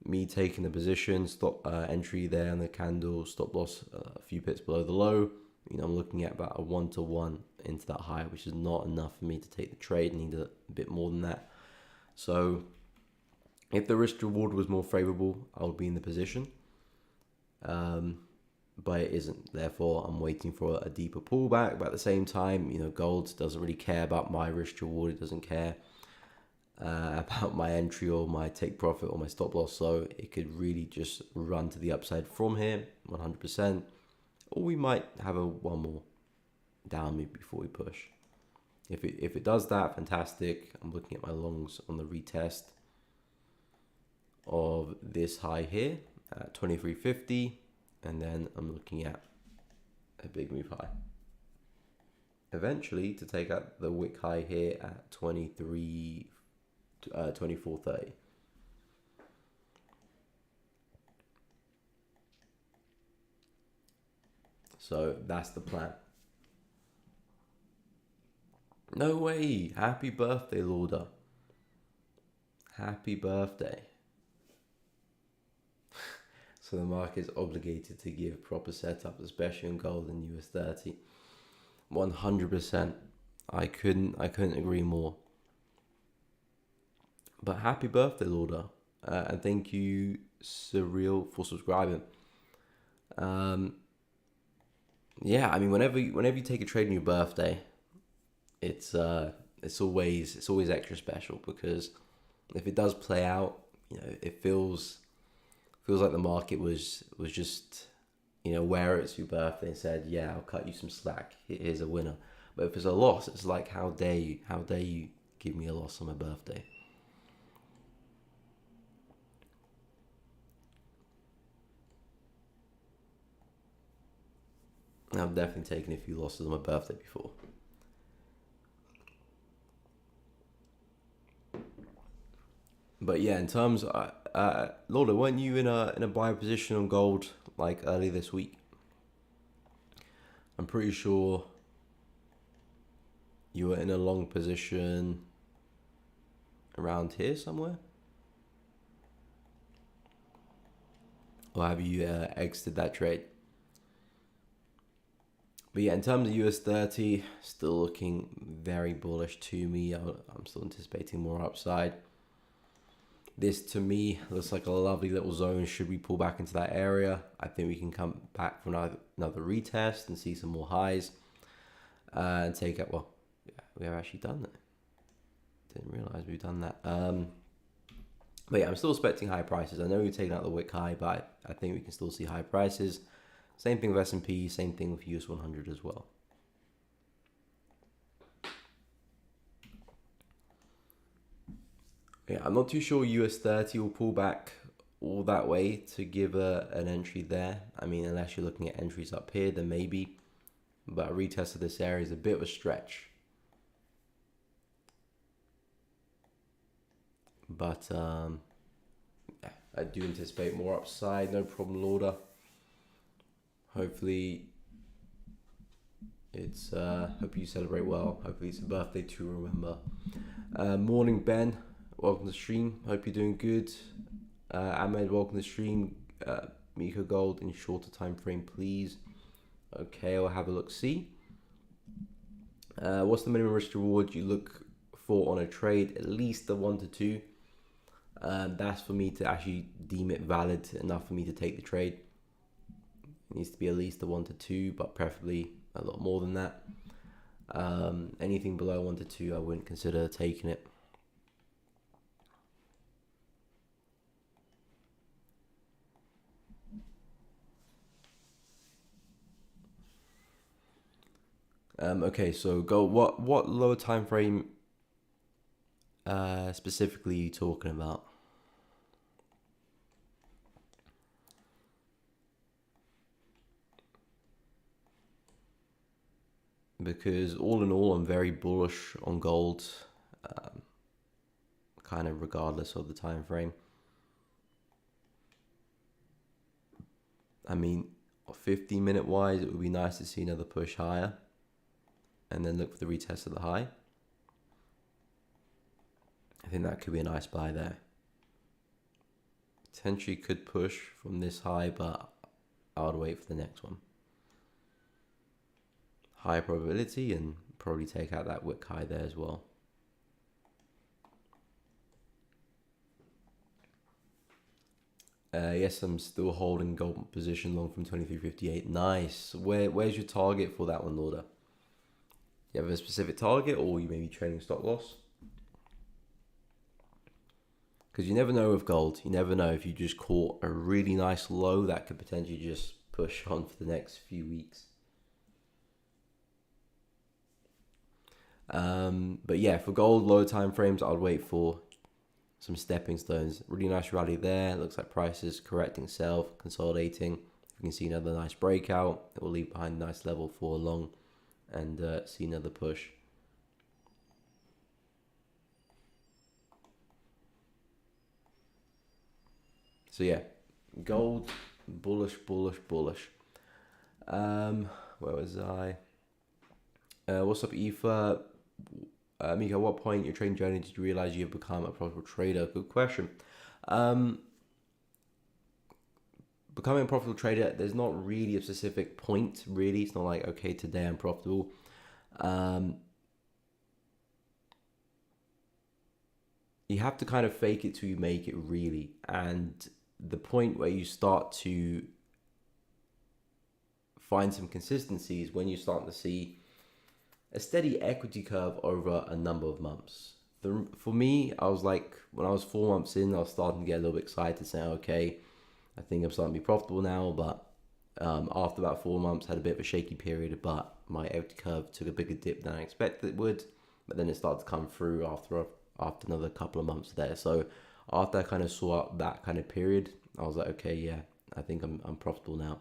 me taking the position, stop entry there on the candle, stop loss a few pips below the low. I'm looking at about a 1-to-1 into that high, which is not enough for me to take the trade. I need a bit more than that. So if the risk reward was more favorable, I would be in the position. but it isn't. Therefore, I'm waiting for a deeper pullback. But at the same time, you know, gold doesn't really care about my risk to reward. It doesn't care about my entry or my take profit or my stop loss. So it could really just run to the upside from here, 100%. Or we might have one more down move before we push. If it does that, fantastic. I'm looking at my longs on the retest of this high here at 23.50, and then I'm looking at a big move high eventually to take out the wick high here at 24.30. So that's the plan. No way! Happy birthday, Lauder. Happy birthday. So the market is obligated to give proper setup, especially in gold and US 30. 100%. I couldn't agree more. But happy birthday, Lauder. And thank you, Surreal, for subscribing. Yeah, I mean, whenever you take a trade on your birthday, it's always extra special, because if it does play out, you know, it feels like the market was just, you know, where it's your birthday and said, yeah, I'll cut you some slack. Here's a winner. But if it's a loss, it's like, how dare you give me a loss on my birthday? I've definitely taken a few losses on my birthday before. But yeah, in terms, Lauder, weren't you in a buy position on gold like early this week? I'm pretty sure you were in a long position around here somewhere. Or have you exited that trade? But yeah, in terms of US 30, still looking very bullish to me. I'm still anticipating more upside. This, to me, looks like a lovely little zone. Should we pull back into that area, I think we can come back for another retest and see some more highs. And take it, well, yeah, we have actually done that. Didn't realize we've done that. But yeah, I'm still expecting high prices. I know we've taken out the wick high, but I think we can still see high prices. Same thing with S&P, same thing with US 100 as well. Yeah, I'm not too sure US 30 will pull back all that way to give an entry there. I mean, unless you're looking at entries up here, then maybe. But a retest of this area is a bit of a stretch. But yeah, I do anticipate more upside, no problem, Lauder. Hopefully it's hope you celebrate well. Hopefully it's a birthday to remember. Morning, Ben. Welcome to the stream. Hope you're doing good. Ahmed, welcome to the stream. Miko Gold in shorter time frame, please. Okay, I'll have a look. See. What's the minimum risk reward you look for on a trade? At least a 1 to 2. That's for me to actually deem it valid enough for me to take the trade. It needs to be at least a 1 to 2, but preferably a lot more than that. Anything below 1 to 2, I wouldn't consider taking it. Okay, so go. What lower time frame specifically are you talking about? Because all in all, I'm very bullish on gold, kind of regardless of the time frame. I mean, 15-minute wise, it would be nice to see another push higher, and then look for the retest of the high. I think that could be a nice buy there. Potentially could push from this high, but I would wait for the next one. High probability, and probably take out that wick high there as well. Yes, I'm still holding gold position long from 23.58. Nice. Where's your target for that one, Lauder? You have a specific target, or you may be trading stop loss? Because you never know with gold. You never know if you just caught a really nice low that could potentially just push on for the next few weeks. But yeah, for gold, low time frames, I'd wait for some stepping stones. Really nice rally there. Looks like prices correcting itself, consolidating. You can see another nice breakout. It will leave behind a nice level for long, and see another push. So yeah, gold, bullish. Where was I? What's up, Ether? Miko, at what point in your trading journey did you realize you have become a profitable trader? Good question. Becoming a profitable trader, there's not really a specific point, really. It's not like, okay, today I'm profitable. You have to kind of fake it till you make it, really. And the point where you start to find some consistency is when you're starting to see a steady equity curve over a number of months. For me, I was like, when I was 4 months in, I was starting to get a little bit excited, saying, okay, I think I'm starting to be profitable now. But after about 4 months, had a bit of a shaky period, but my equity curve took a bigger dip than I expected it would. But then it started to come through after another couple of months there. So after I kind of saw that kind of period, I was like, okay, yeah, I think I'm profitable now.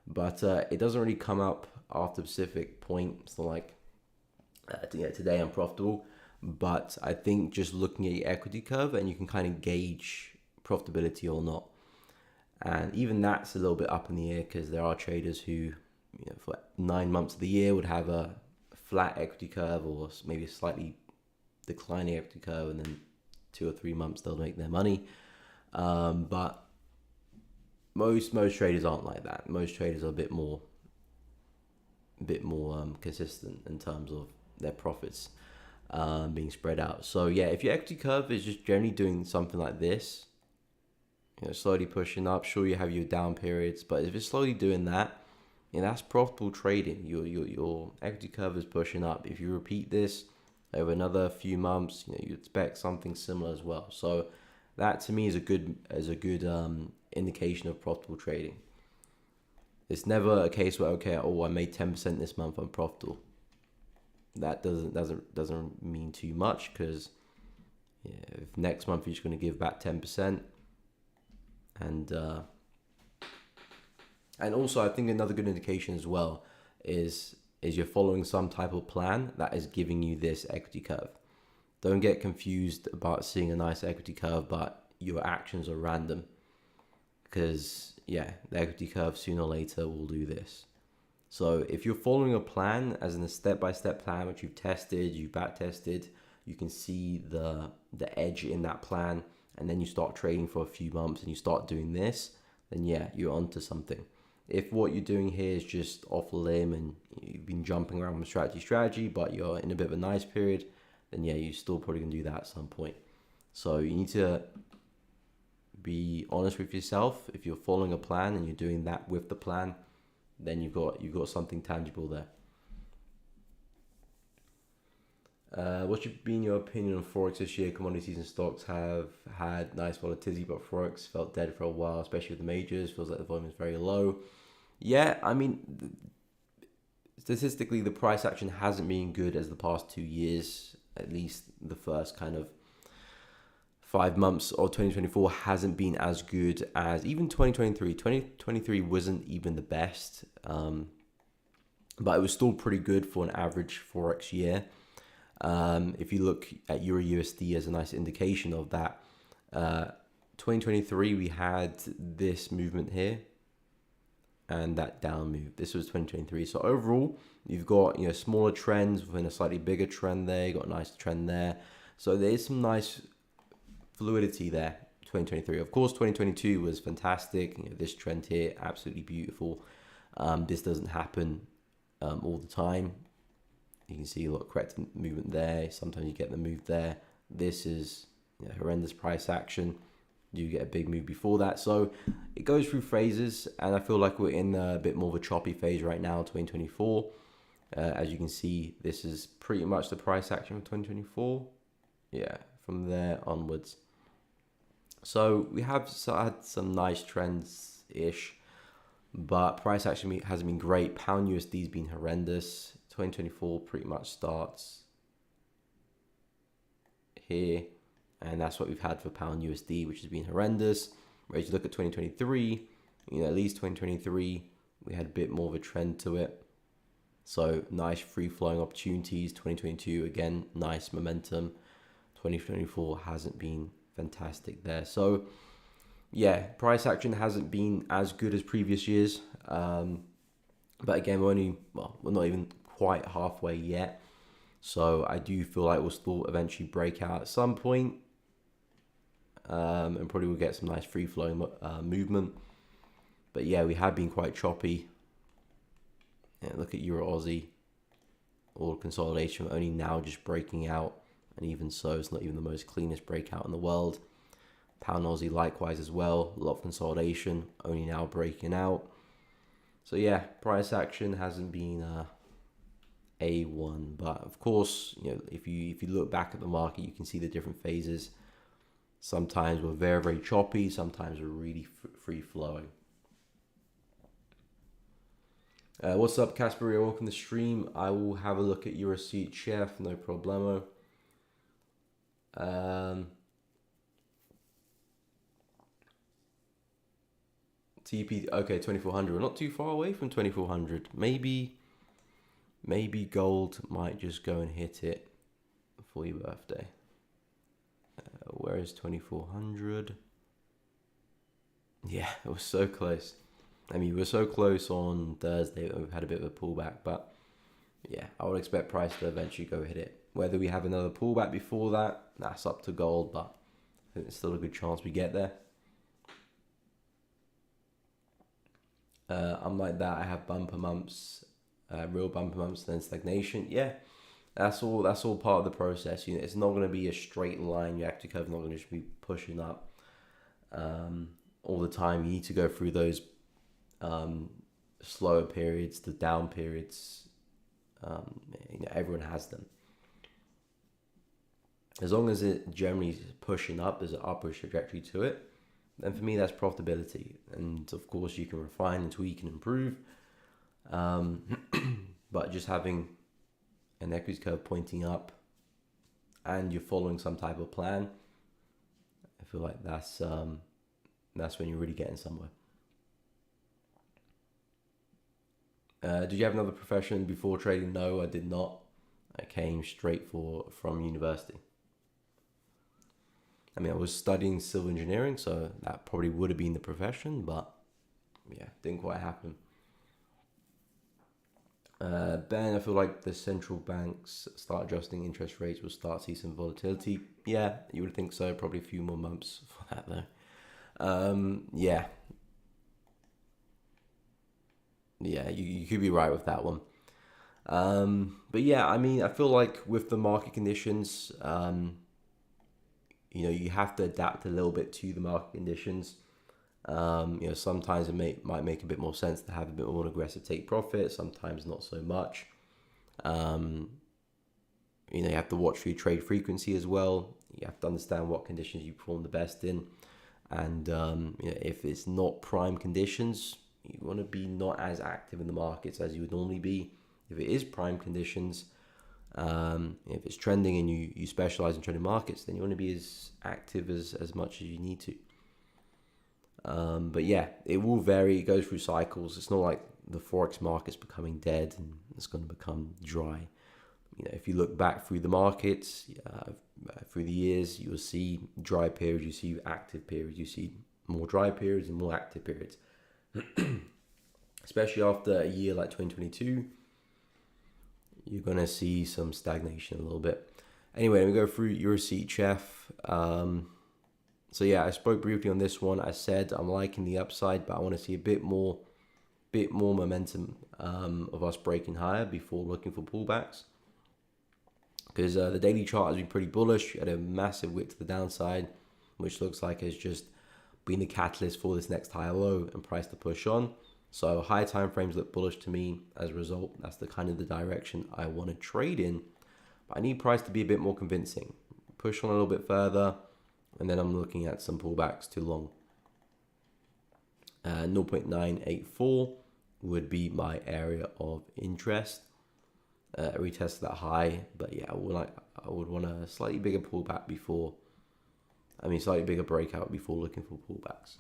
But it doesn't really come up after a specific point. It's not like, today I'm profitable. But I think just looking at your equity curve, and you can kind of gauge profitability or not. And even that's a little bit up in the air, because there are traders who, for 9 months of the year would have a flat equity curve, or maybe a slightly declining equity curve, and then 2 or 3 months they'll make their money. But most traders aren't like that. Most traders are a bit more consistent in terms of their profits being spread out. So yeah, if your equity curve is just generally doing something like this, slowly pushing up, sure, you have your down periods, but if it's slowly doing that, that's profitable trading. Your equity curve is pushing up. If you repeat this over another few months, you expect something similar as well. So that to me is a good indication of profitable trading. It's never a case where, okay, I made 10% this month, I'm profitable. That doesn't mean too much, because if next month you're just going to give back 10%, and also I think another good indication as well is you're following some type of plan that is giving you this equity curve. Don't get confused about seeing a nice equity curve, but your actions are random, because the equity curve sooner or later will do this. So if you're following a plan, as in a step-by-step plan, which you've tested, you've back-tested, you can see the edge in that plan, and then you start trading for a few months and you start doing this, then you're onto something. If what you're doing here is just off a limb and you've been jumping around with strategy, but you're in a bit of a nice period, then you're still probably going to do that at some point. So you need to be honest with yourself. If you're following a plan and you're doing that with the plan, then you've got something tangible there. What's been your opinion on Forex this year? Commodities and stocks have had nice volatility, but Forex felt dead for a while, especially with the majors. Feels like the volume is very low. Yeah, I mean, statistically, the price action hasn't been good as the past 2 years. At least the first kind of 5 months of 2024 hasn't been as good as even 2023. 2023 wasn't even the best, but it was still pretty good for an average Forex year. If you look at Euro USD as a nice indication of that, 2023 we had this movement here and that down move. This was 2023. So overall, you've got smaller trends within a slightly bigger trend there. You got a nice trend there. So there is some nice fluidity there. 2023. Of course, 2022 was fantastic. This trend here, absolutely beautiful. This doesn't happen all the time. You can see a lot of correct movement there. Sometimes you get the move there. This is horrendous price action. do get a big move before that. So it goes through phases, and I feel like we're in a bit more of a choppy phase right now, 2024. As you can see, this is pretty much the price action for 2024. Yeah, from there onwards. So we have had some nice trends-ish, but price action hasn't been great. Pound USD has been horrendous. 2024 pretty much starts here, and that's what we've had for pound USD, which has been horrendous. Whereas you look at 2023, at least 2023, we had a bit more of a trend to it. So nice free flowing opportunities. 2022, again, nice momentum. 2024 hasn't been fantastic there. So yeah, price action hasn't been as good as previous years. But again, we're not even quite halfway yet. So I do feel like we'll still eventually break out at some point. And probably we'll get some nice free flowing movement. But yeah, we have been quite choppy. Yeah, look at Euro Aussie, all consolidation, only now just breaking out. And even so, it's not even the most cleanest breakout in the world. Pound Aussie likewise as well, a lot of consolidation, only now breaking out. So yeah, price action hasn't been A1, but of course, if you look back at the market, you can see the different phases. Sometimes we're very, very choppy, sometimes we're really free flowing. What's up, Casper? Welcome to the stream. I will have a look at your receipt, chef, no problemo. TP, okay, 2400. We're not too far away from 2400. Maybe gold might just go and hit it for your birthday. Where is 2400? Yeah, it was so close. I mean, we were so close on Thursday. We've had a bit of a pullback, but yeah, I would expect price to eventually go hit it. Whether we have another pullback before that, that's up to gold, but I think there's still a good chance we get there. Unlike that, I have bumper months, real bumper months, then stagnation. Yeah, that's all part of the process. It's not going to be a straight line. Your active curve is not going to just be pushing up all the time. You need to go through those slower periods, the down periods. Everyone has them. As long as it generally is pushing up, there's an upward trajectory to it, then for me that's profitability. And of course you can refine and tweak and improve. But just having an equity curve pointing up and you're following some type of plan, I feel like that's when you're really getting somewhere. Did you have another profession before trading? No, I did not. I came straight from university. I mean, I was studying civil engineering, so that probably would have been the profession, but yeah, didn't quite happen. Ben, I feel like the central banks start adjusting interest rates, we'll start to see some volatility. Yeah, you would think so. Probably a few more months for that though. Yeah, you could be right with that one. But yeah, I mean, I feel like with the market conditions, you have to adapt a little bit to the market conditions. Sometimes it might make a bit more sense to have a bit more aggressive take profit. Sometimes not so much. You have to watch for your trade frequency as well. You have to understand what conditions you perform the best in. And if it's not prime conditions, you want to be not as active in the markets as you would normally be. If it is prime conditions, if it's trending and you specialize in trading markets, then you want to be as active as much as you need to. But yeah, it will vary. It goes through cycles. It's not like the Forex market's becoming dead and it's going to become dry. If you look back through the markets, through the years, you will see dry periods, you see active periods, you see more dry periods and more active periods. Especially after a year like 2022, you're going to see some stagnation a little bit. Anyway, let me go through your receipt, chef. So yeah, I spoke briefly on this one. I said I'm liking the upside, but I want to see a bit more momentum of us breaking higher before looking for pullbacks. Because the daily chart has been pretty bullish. You had a massive wick to the downside, which looks like it's just being the catalyst for this next higher low and price to push on. So high time frames look bullish to me. As a result, that's the kind of the direction I want to trade in. But I need price to be a bit more convincing. Push on a little bit further, and then I'm looking at some pullbacks too long. 0.984 would be my area of interest. Retest that high, but yeah, I would want a slightly bigger pullback before. Slightly bigger breakout before looking for pullbacks.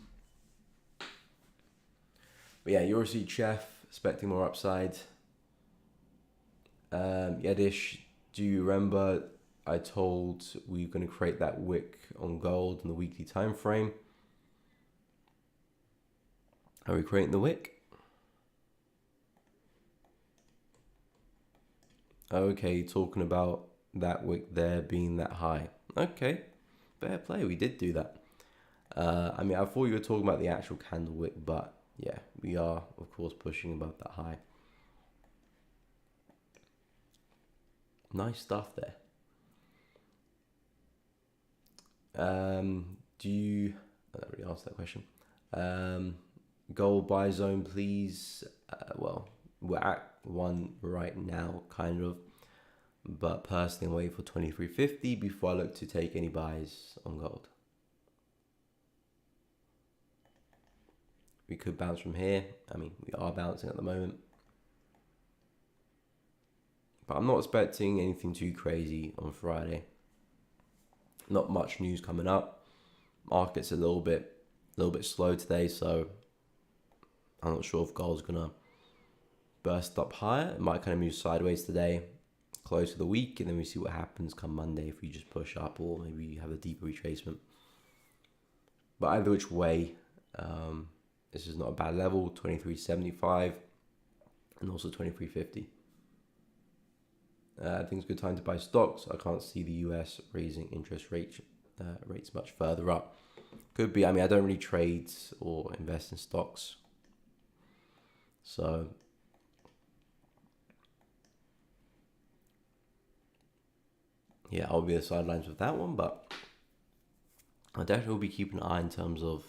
But yeah, Euro Chef expecting more upside. Yedish, do you remember I told we were going to create that wick on gold in the weekly time frame? Are we creating the wick? Okay, talking about that wick there being that high. Okay, fair play, we did do that. I thought you were talking about the actual candle wick, but yeah, we are, of course, pushing above that high. Nice stuff there. I don't really ask that question. Gold buy zone, please. Well, we're at one right now, kind of, but personally, I'm waiting for 23.50 before I look to take any buys on gold. We could bounce from here. We are bouncing at the moment, but I'm not expecting anything too crazy on Friday. Not much news coming up. Market's a little bit slow today, so I'm not sure if gold's gonna burst up higher. It might kind of move sideways today, close to the week, and then we see what happens come Monday if we just push up or maybe you have a deeper retracement. But either which way, this is not a bad level, 23.75 and also 23.50. I think it's a good time to buy stocks. I can't see the US raising interest rates much further up. Could be. I don't really trade or invest in stocks. So yeah, I'll be the sidelines with that one, but I definitely will be keeping an eye in terms of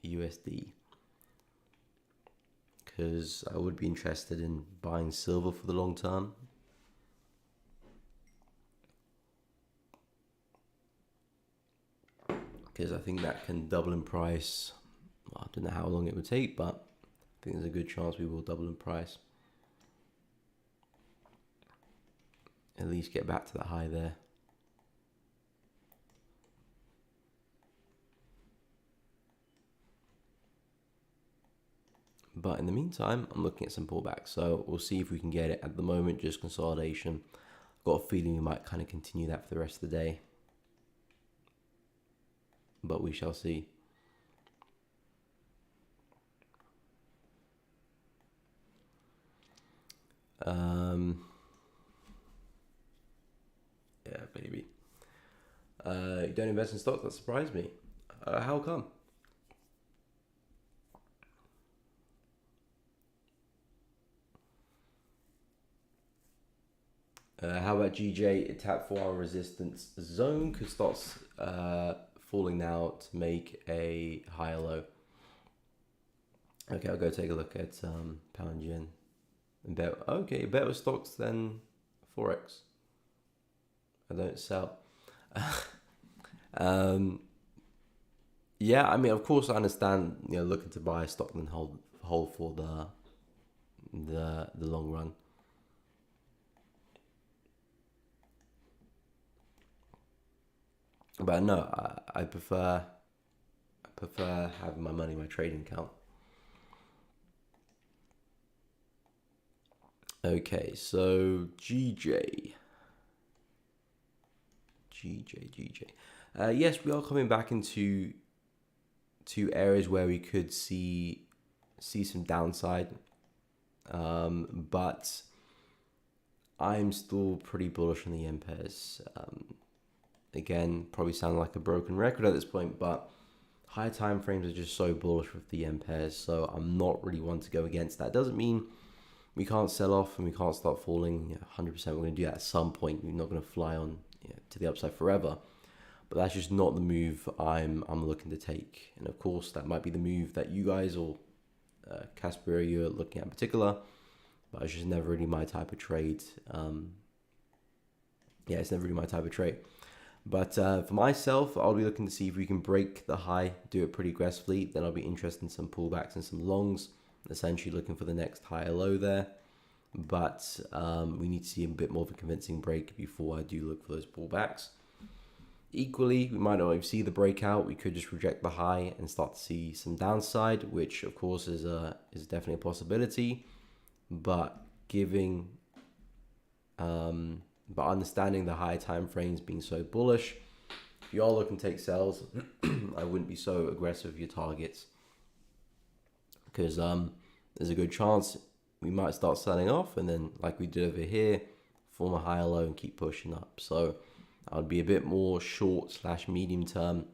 USD, because I would be interested in buying silver for the long term. Because I think that can double in price. Well, I don't know how long it would take, but I think there's a good chance we will double in price. At least get back to that high there. But in the meantime, I'm looking at some pullbacks. So we'll see if we can get it. At the moment, just consolidation. I've got a feeling we might kind of continue that for the rest of the day. But we shall see. Yeah, maybe. You don't invest in stocks? That surprised me. How come? How about GJ? It tapped 4 hour resistance zone. Could start falling now to make a higher low. Okay, I'll go take a look at pound yen. And better stocks than Forex. I don't sell. Yeah, of course I understand, looking to buy a stock and hold for the long run. But no, I prefer having my money in my trading account. Okay, so GJ. Yes, we are coming back into areas where we could see some downside, but I'm still pretty bullish on the yen pairs. Again, probably sound like a broken record at this point, but high time frames are just so bullish with the yen pairs, so I'm not really one to go against that. Doesn't mean we can't sell off and we can't start falling. 100% we're going to do that at some point. We're not going to fly on to the upside forever. but that's just not the move I'm looking to take. And of course, that might be the move that you guys or Casper, you're looking at in particular, but it's just never really my type of trade. It's never really my type of trade. But for myself, I'll be looking to see if we can break the high, do it pretty aggressively. Then I'll be interested in some pullbacks and some longs, essentially looking for the next higher low there. But we need to see a bit more of a convincing break before I do look for those pullbacks. Equally, we might not even see the breakout. We could just reject the high and start to see some downside, which of course is definitely a possibility. But understanding the high time frames being so bullish, if you are looking to take sells, I wouldn't be so aggressive with your targets, because there's a good chance we might start selling off, and then like we did over here, form a higher low and keep pushing up. So I'd be a bit more short / medium term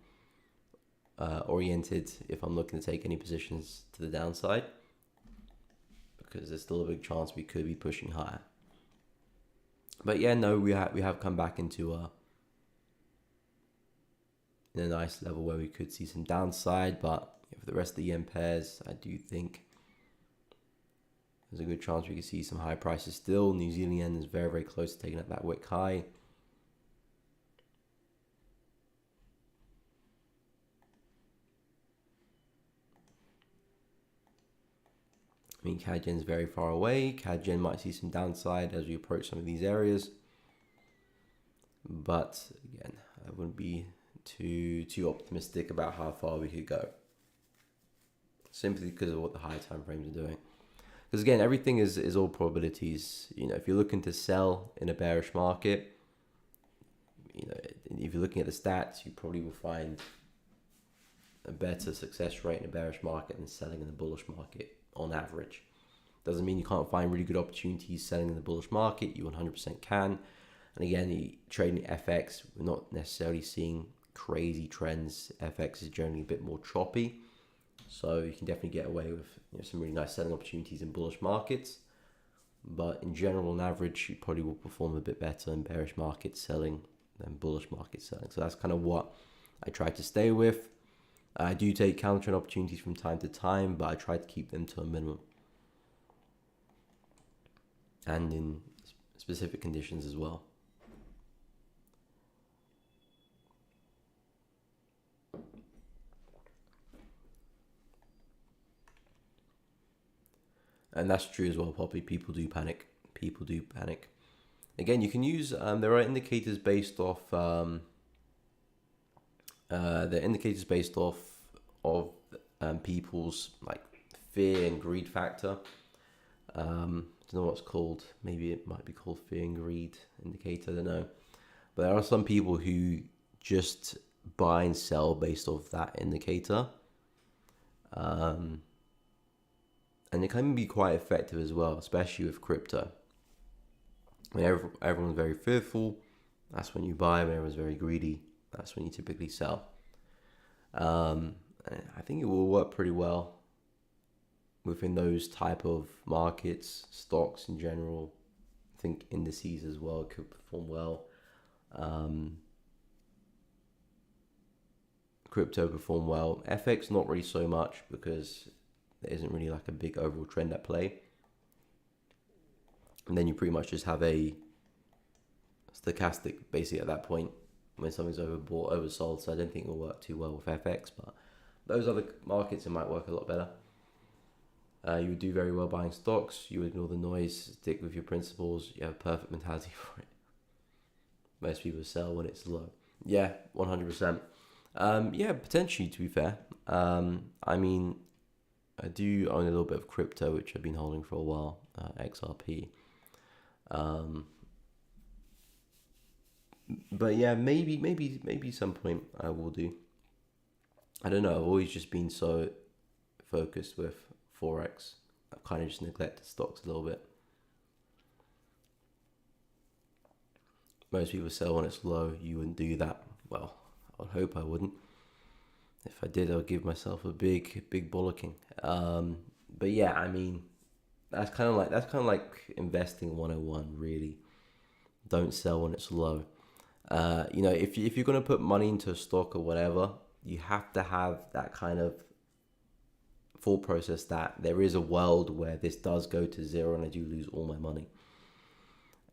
oriented if I'm looking to take any positions to the downside, because there's still a big chance we could be pushing higher. But yeah, no, we have come back into in a nice level where we could see some downside. But for the rest of the yen pairs, I do think there's a good chance we could see some high prices still. New Zealand yen is very, very close to taking up that wick high. I mean, CAD yen is very far away. CAD yen might see some downside as we approach some of these areas. But again, I wouldn't be too optimistic about how far we could go, simply because of what the high time frames are doing. Because again, everything is all probabilities. If you're looking to sell in a bearish market, if you're looking at the stats, you probably will find a better success rate in a bearish market than selling in a bullish market on average. Doesn't mean you can't find really good opportunities selling in the bullish market. You 100% can. And again, trading FX, we're not necessarily seeing crazy trends. FX is generally a bit more choppy, so you can definitely get away with some really nice selling opportunities in bullish markets. But in general, on average, you probably will perform a bit better in bearish market selling than bullish market selling. So that's kind of what I try to stay with. I do take counter trend opportunities from time to time, but I try to keep them to a minimum, and in specific conditions as well. And that's true as well, Poppy. People do panic. Again, you can use, there are indicators based off, of people's like fear and greed factor. I don't know what it's called. Maybe it might be called fear and greed indicator. I don't know. But there are some people who just buy and sell based off that indicator. And it can be quite effective as well, especially with crypto. When everyone's very fearful, that's when you buy. When everyone's very greedy, that's when you typically sell. I think it will work pretty well within those type of markets, stocks in general. I think indices as well could perform well. Crypto perform well. FX not really so much, because there isn't really like a big overall trend at play. And then you pretty much just have a stochastic basically at that point when something's overbought, oversold. So I don't think it will work too well with FX, but those other markets, it might work a lot better. You would do very well buying stocks. You would ignore the noise, stick with your principles. You have a perfect mentality for it. Most people sell when it's low. Yeah, 100%. Yeah, potentially, to be fair. I mean, I do own a little bit of crypto, which I've been holding for a while, XRP. But yeah, maybe some point I will do. I don't know. I've always just been so focused with Forex. I've kind of just neglected stocks a little bit. Most people sell when it's low. You wouldn't do that. Well, I would hope I wouldn't. If I did, I would give myself a big bollocking. But yeah, I mean, that's kind of like investing 101. Really, don't sell when it's low. If you're going to put money into a stock or whatever, you have to have that kind of thought process that there is a world where this does go to zero and I do lose all my money.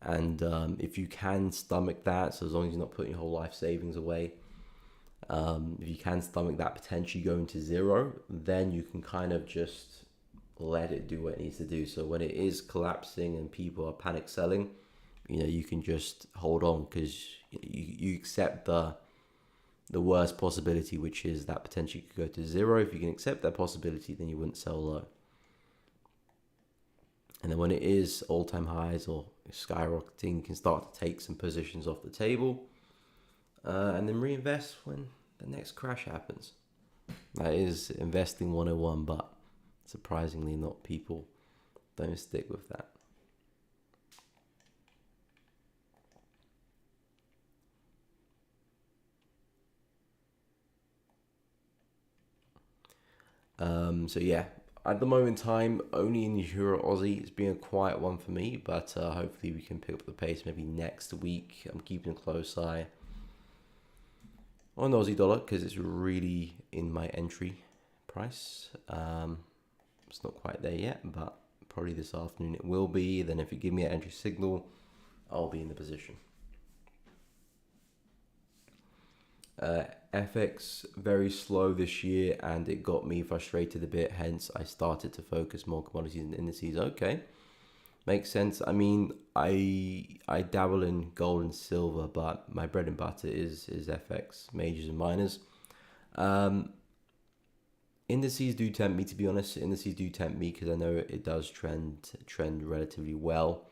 And if you can stomach that, so as long as you're not putting your whole life savings away, if you can stomach that potentially going to zero, then you can kind of just let it do what it needs to do. So when it is collapsing and people are panic selling, you can just hold on, because you accept the worst possibility, which is that potentially could go to zero. If you can accept that possibility, then you wouldn't sell low. And then when it is all-time highs or skyrocketing, you can start to take some positions off the table, and then reinvest when the next crash happens. That is investing 101, but surprisingly not, people don't stick with that. So yeah, at the moment in time, only in Euro Aussie. It's been a quiet one for me, but hopefully we can pick up the pace maybe next week. I'm keeping a close eye on Aussie dollar because it's really in my entry price. It's not quite there yet, but probably this afternoon it will be. Then if you give me an entry signal, I'll be in the position. FX very slow this year, and it got me frustrated a bit. Hence, I started to focus more commodities and indices. Okay, makes sense. I mean, I dabble in gold and silver, but my bread and butter is FX, majors and minors. Indices do tempt me, to be honest. Indices do tempt me because I know it does trend relatively well.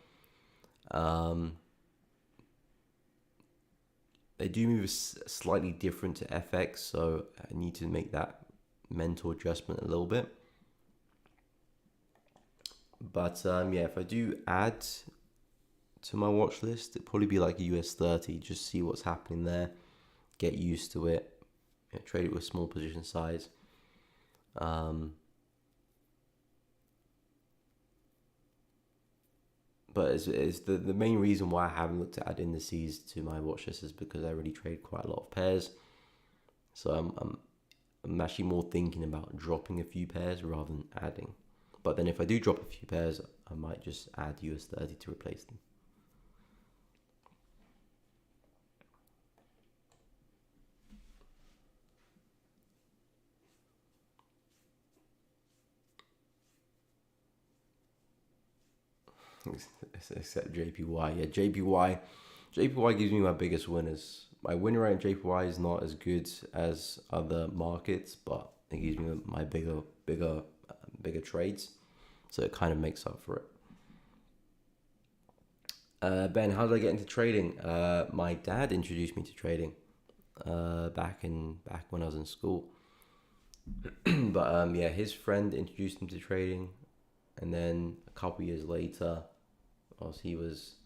They do move slightly different to FX, so I need to make that mental adjustment a little bit. But if I do add to my watch list, it'd probably be like a US 30, just see what's happening there, get used to it, trade it with small position size. But it's the main reason why I haven't looked to add indices to my watch list is because I already trade quite a lot of pairs. So I'm actually more thinking about dropping a few pairs rather than adding. But then if I do drop a few pairs, I might just add US 30 to replace them. Except JPY. Yeah, JPY gives me my biggest winners. My win rate in JPY is not as good as other markets, but it gives me my bigger trades, so it kind of makes up for it. Ben, how did I get into trading? My dad introduced me to trading back when I was in school. But his friend introduced him to trading, and then a couple years later, as he was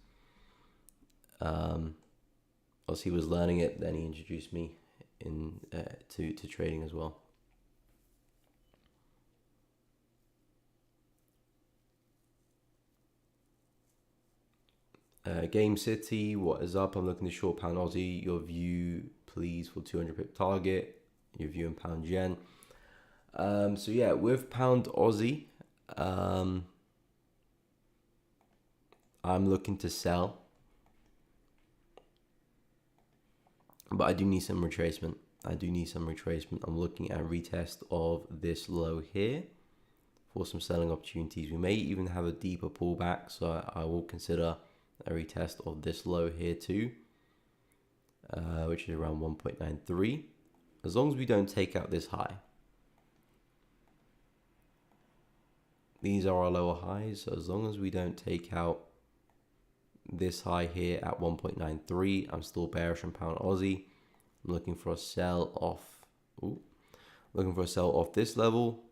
learning it, then he introduced me to trading as well. Game City, what is up? I'm looking to short pound Aussie. Your view, please, for 200 pip target. Your view in pound yen. With pound Aussie, I'm looking to sell, but I do need some retracement. I'm looking at a retest of this low here for some selling opportunities. We may even have a deeper pullback, so I will consider a retest of this low here too, which is around 1.93, as long as we don't take out this high. These are our lower highs, so as long as we don't take out this high here at 1.93, I'm still bearish on pound Aussie. I'm looking for a sell off. Looking for a sell off this level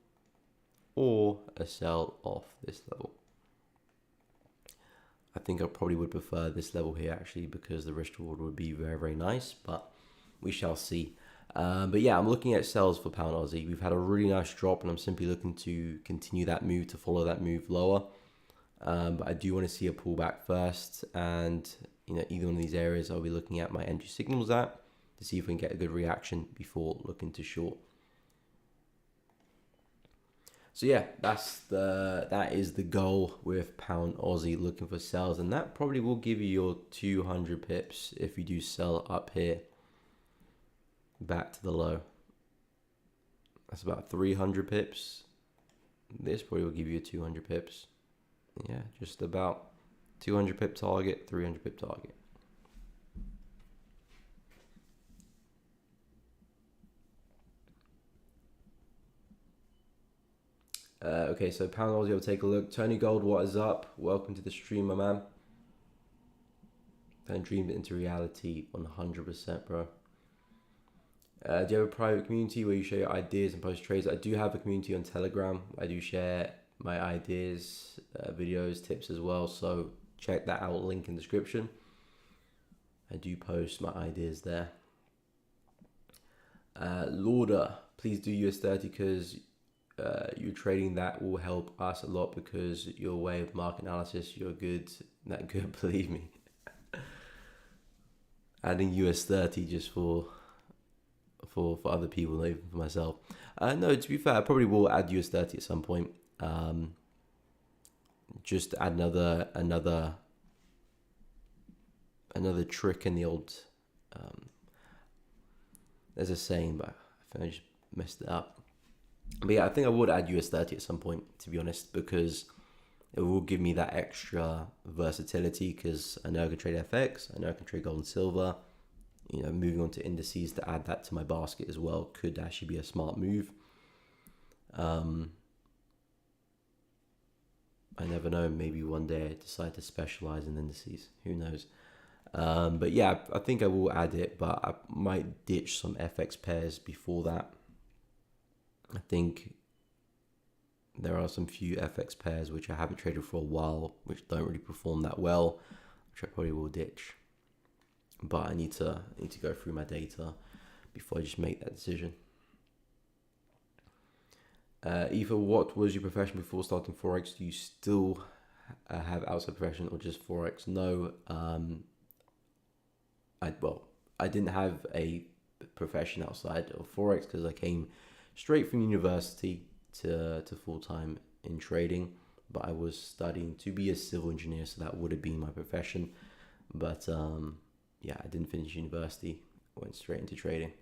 or a sell off this level. I think I probably would prefer this level here actually, because the risk reward would be very, very nice, but we shall see. I'm looking at sells for pound Aussie. We've had a really nice drop, and I'm simply looking to continue that move, to follow that move lower. But I do want to see a pullback first, and either one of these areas, I'll be looking at my entry signals at to see if we can get a good reaction before looking to short. So yeah, that is the goal with pound Aussie, looking for sales, and that probably will give you your 200 pips if you do sell up here back to the low. That's about 300 pips. This probably will give you 200 pips. Yeah, just about 200 pip target, 300 pip target. Okay, so pound Aussie, I'll take a look. Tony Gold, what is up? Welcome to the stream, my man. Don't dream it into reality 100%, bro. Do you have a private community where you share your ideas and post trades? I do have a community on Telegram. I do share my ideas, videos, tips as well. So check that out, link in description. I do post my ideas there. Lauder, please do US30 because you're trading. That will help us a lot because your way of market analysis, you're good, that good, believe me. Adding US30 just for other people, not even for myself. No, to be fair, I probably will add US30 at some point. Just to add another trick in the old. There's a saying, but I think I just messed it up. But yeah, I think I would add US30 at some point, to be honest, because it will give me that extra versatility. Because I know I can trade FX, I know I can trade gold and silver. Moving on to indices to add that to my basket as well could actually be a smart move. I never know. Maybe one day I decide to specialize in indices. Who knows? But yeah, I think I will add it, but I might ditch some FX pairs before that. I think there are some few FX pairs which I haven't traded for a while, which don't really perform that well, which I probably will ditch. But I need to go through my data before I just make that decision. Eva, what was your profession before starting Forex? Do you still have outside profession or just Forex? No. I didn't have a profession outside of Forex because I came straight from university to full-time in trading. But I was studying to be a civil engineer, so that would have been my profession. But yeah, I didn't finish university, went straight into trading.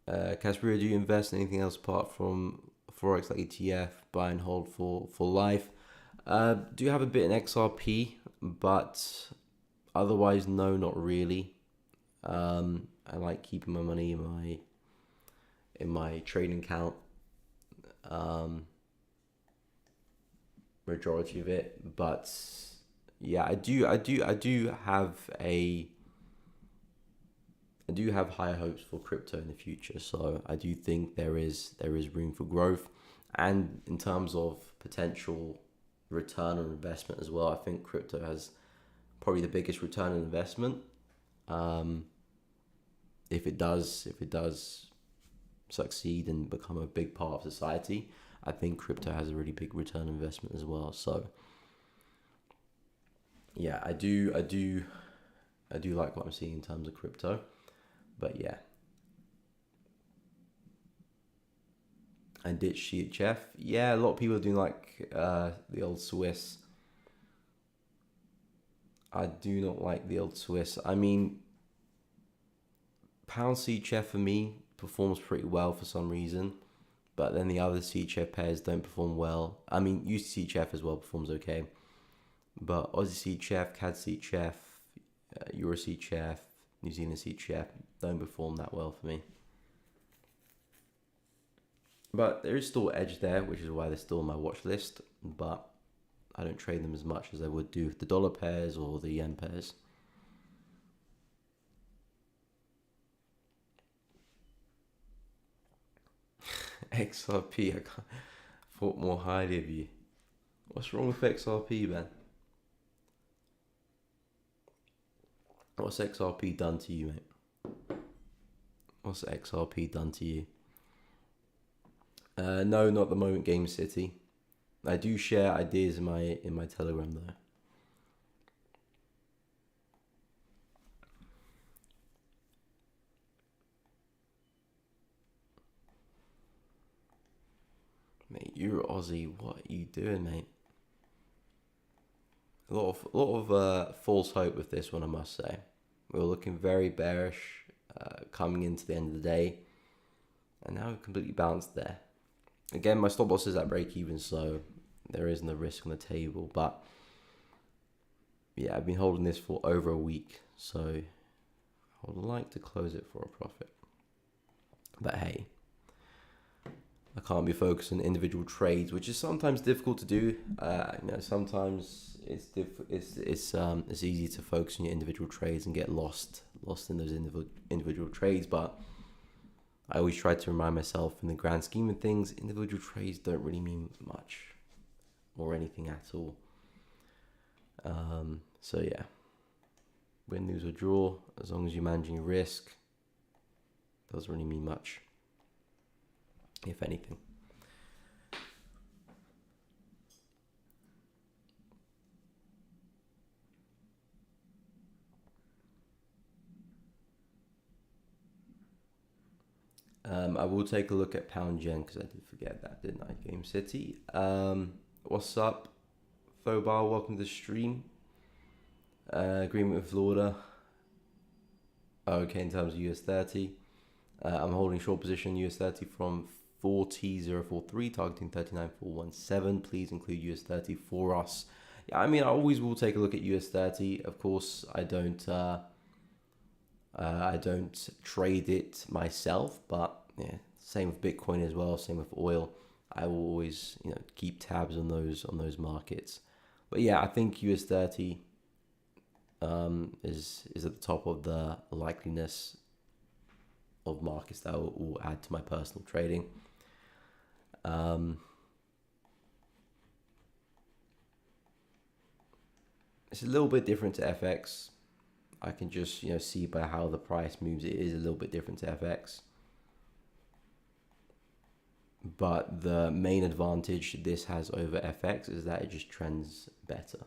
Casper, do you invest in anything else apart from Forex, like ETF, buy and hold for life? Do have a bit in XRP, but otherwise, no, not really. I like keeping my money in my trading account. Majority of it, but yeah, I do have higher hopes for crypto in the future. So I do think there is room for growth, and in terms of potential return on investment as well, I think crypto has probably the biggest return on investment. If it does succeed and become a big part of society, I think crypto has a really big return on investment as well. So yeah, I do like what I'm seeing in terms of crypto. But yeah. And ditch CHF. Yeah, a lot of people are doing like the old Swiss. I do not like the old Swiss. I mean, pound CHF for me performs pretty well for some reason, but then the other CHF pairs don't perform well. I mean, USD CHF as well performs okay, but Aussie CHF, CAD CHF, Euro CHF, New Zealand CHF don't perform that well for me. But there is still edge there, which is why they're still on my watch list, but I don't trade them as much as I would do the dollar pairs or the yen pairs. XRP, I thought more highly of you. What's wrong with XRP, man? What's XRP done to you, mate? What's XRP done to you? No, not at the moment, Game City. I do share ideas in my Telegram though. Mate, you're Aussie. What are you doing, mate? A lot of false hope with this one, I must say. We were looking very bearish coming into the end of the day, and now we've completely bounced there. Again, my stop loss is at break even, so there isn't a risk on the table. But yeah, I've been holding this for over a week, so I would like to close it for a profit. But hey, I can't be focused on individual trades, which is sometimes difficult to do. Sometimes it's easy to focus on your individual trades and get lost in those individual trades. But I always try to remind myself, in the grand scheme of things, individual trades don't really mean much or anything at all. So yeah, win, lose or draw, as long as you're managing your risk, doesn't really mean much, if anything. I will take a look at pound yen because I did forget that, didn't I? Game City. What's up, Thobar? Welcome to the stream. Agreement with Florida. Okay, in terms of US30, I'm holding short position US30 from 40.043, targeting 39.417. Please include US30 for us. Yeah, I mean, I always will take a look at US30. Of course, I don't trade it myself, but yeah, same with Bitcoin as well. Same with oil. I will always, keep tabs on those markets. But yeah, I think US30 is at the top of the likeliness of markets that will add to my personal trading. It's a little bit different to FX. I can just see by how the price moves, it is a little bit different to FX. But the main advantage this has over FX is that it just trends better,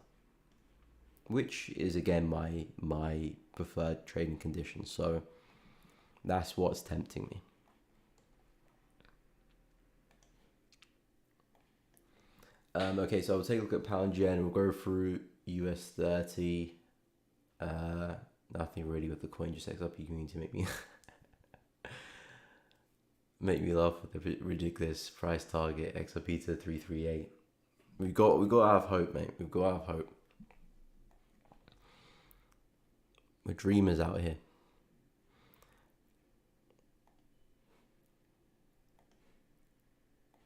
which is again my preferred trading condition. So that's what's tempting me. Okay, so I'll take a look at pound yen. We'll go through US30. Nothing really with the coin, just XRP community make me laugh with the ridiculous price target XRP to 338. We've got to have hope, mate. We've got to have hope. We're dreamers out here.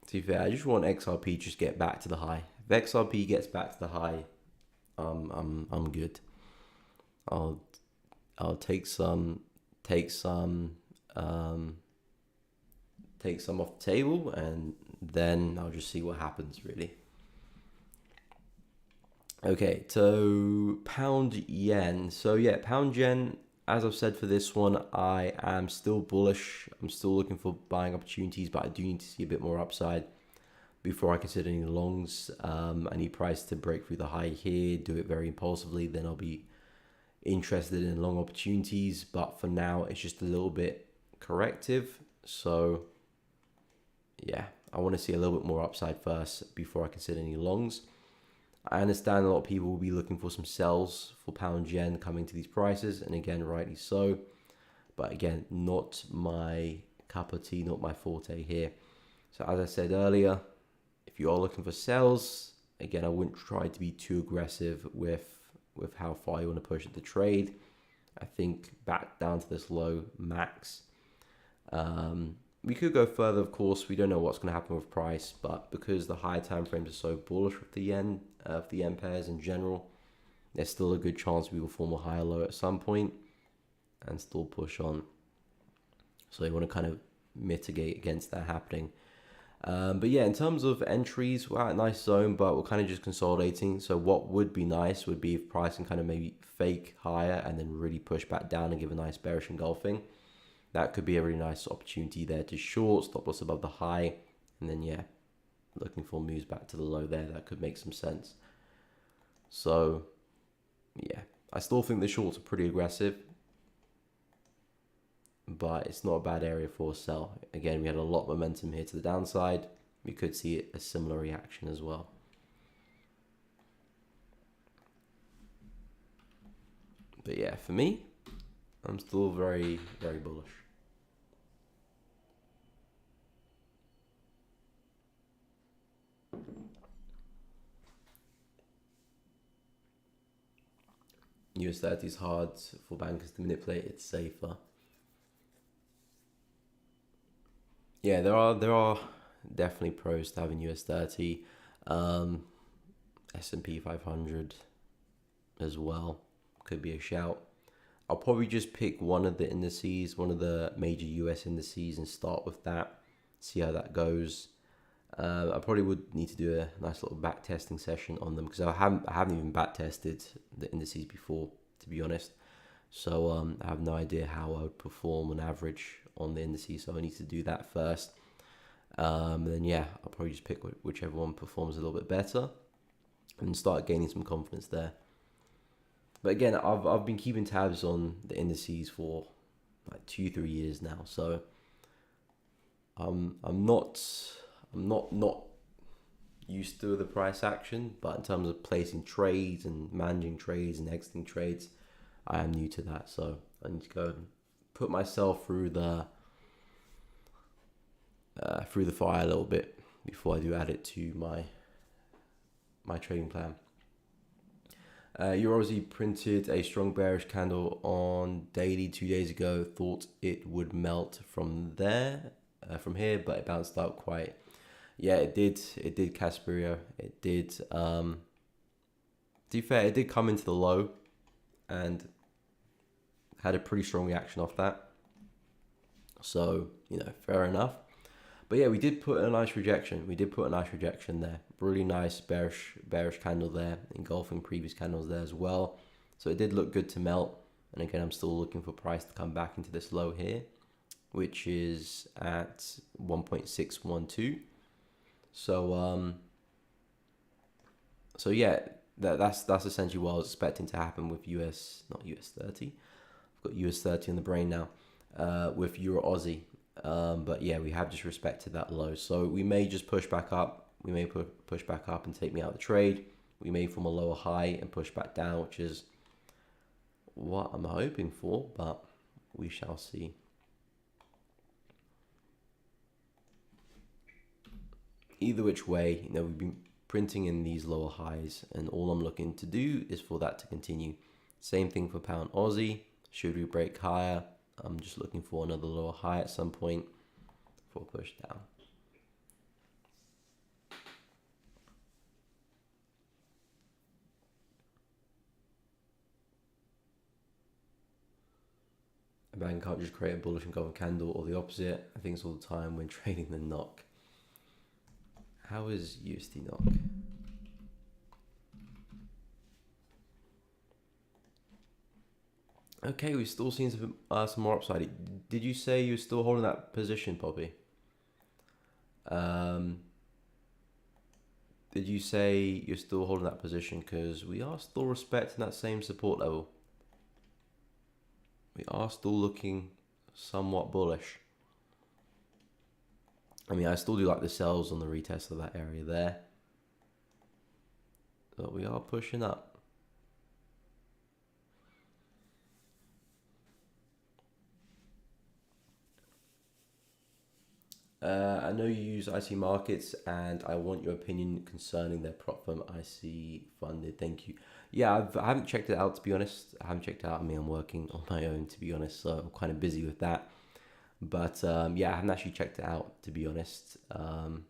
To be fair, I just want XRP to just get back to the high. If XRP gets back to the high, I'm good. I'll take some off the table, and then I'll just see what happens, really. Okay, so pound yen. So yeah, pound yen, as I've said for this one, I am still bullish. I'm still looking for buying opportunities, but I do need to see a bit more upside before I consider any longs. I need price to break through the high here, do it very impulsively, then I'll be interested in long opportunities. But for now, it's just a little bit corrective. So yeah, I want to see a little bit more upside first before I consider any longs. I understand a lot of people will be looking for some sells for pound yen coming to these prices, and again, rightly so. But again, not my cup of tea, not my forte here. So as I said earlier, if you are looking for sells, again, I wouldn't try to be too aggressive with how far you want to push the trade. I think back down to this low max. We could go further, of course. We don't know what's going to happen with price, but because the higher time frames are so bullish with the yen, the yen pairs in general, there's still a good chance we will form a higher low at some point and still push on. So you want to kind of mitigate against that happening. But yeah, in terms of entries, we're at a nice zone, but we're kind of just consolidating. So what would be nice would be if price can kind of maybe fake higher and then really push back down and give a nice bearish engulfing. That could be a really nice opportunity there to short, stop loss above the high, and then yeah, looking for moves back to the low there. That could make some sense. So yeah, I still think the shorts are pretty aggressive, but it's not a bad area for a sell. Again, we had a lot of momentum here to the downside. We could see a similar reaction as well. But yeah, for me, I'm still very, very bullish. US30 is hard for bankers to manipulate. It's safer. Yeah, there are definitely pros to having US30, S&P 500 as well could be a shout. I'll probably just pick one of the indices, one of the major US indices, and start with that. See how that goes. I probably would need to do a nice little back testing session on them because I haven't even back tested the indices before, to be honest. So I have no idea how I would perform on average on the indices. So I need to do that first. Then yeah, I'll probably just pick whichever one performs a little bit better and start gaining some confidence there. But again, I've been keeping tabs on the indices for like 2-3 years now. So I'm not used to the price action, but in terms of placing trades and managing trades and exiting trades, I am new to that. So I need to go and put myself through the fire a little bit before I do add it to my trading plan. Euro Aussie printed a strong bearish candle on daily 2 days ago. Thought it would melt from here, but it bounced out quite. Yeah, it did. It did, Casperio. It did. To be fair, it did come into the low and had a pretty strong reaction off that. So, fair enough. But yeah, we did put a nice rejection. There. Really nice bearish candle there, engulfing previous candles there as well. So it did look good to melt. And again, I'm still looking for price to come back into this low here, which is at 1.612. So yeah, that's essentially what I was expecting to happen with not US 30. I've got US 30 on the brain now. With Euro Aussie. But yeah, we have just respected that low. So we may just push back up. We may push back up and take me out of the trade. We may form a lower high and push back down, which is what I'm hoping for, but we shall see. Either which way, we've been printing in these lower highs, and all I'm looking to do is for that to continue. Same thing for pound Aussie. Should we break higher? I'm just looking for another lower high at some point for a push down. A bank can't just create a bullish and golden candle or the opposite. I think it's all the time when trading the NOK. How is USD NOK? Okay, we've still seen some more upside. Did you say you're still holding that position, Poppy? Did you say you're still holding that position? Because we are still respecting that same support level. We are still looking somewhat bullish. I mean, I still do like the sells on the retest of that area there. But we are pushing up. I know you use IC Markets, and I want your opinion concerning their prop firm IC Funded. Thank you. Yeah, I haven't checked it out, to be honest. I haven't checked it out. I mean, I'm working on my own, to be honest, so I'm kind of busy with that. But yeah, I haven't actually checked it out, to be honest. But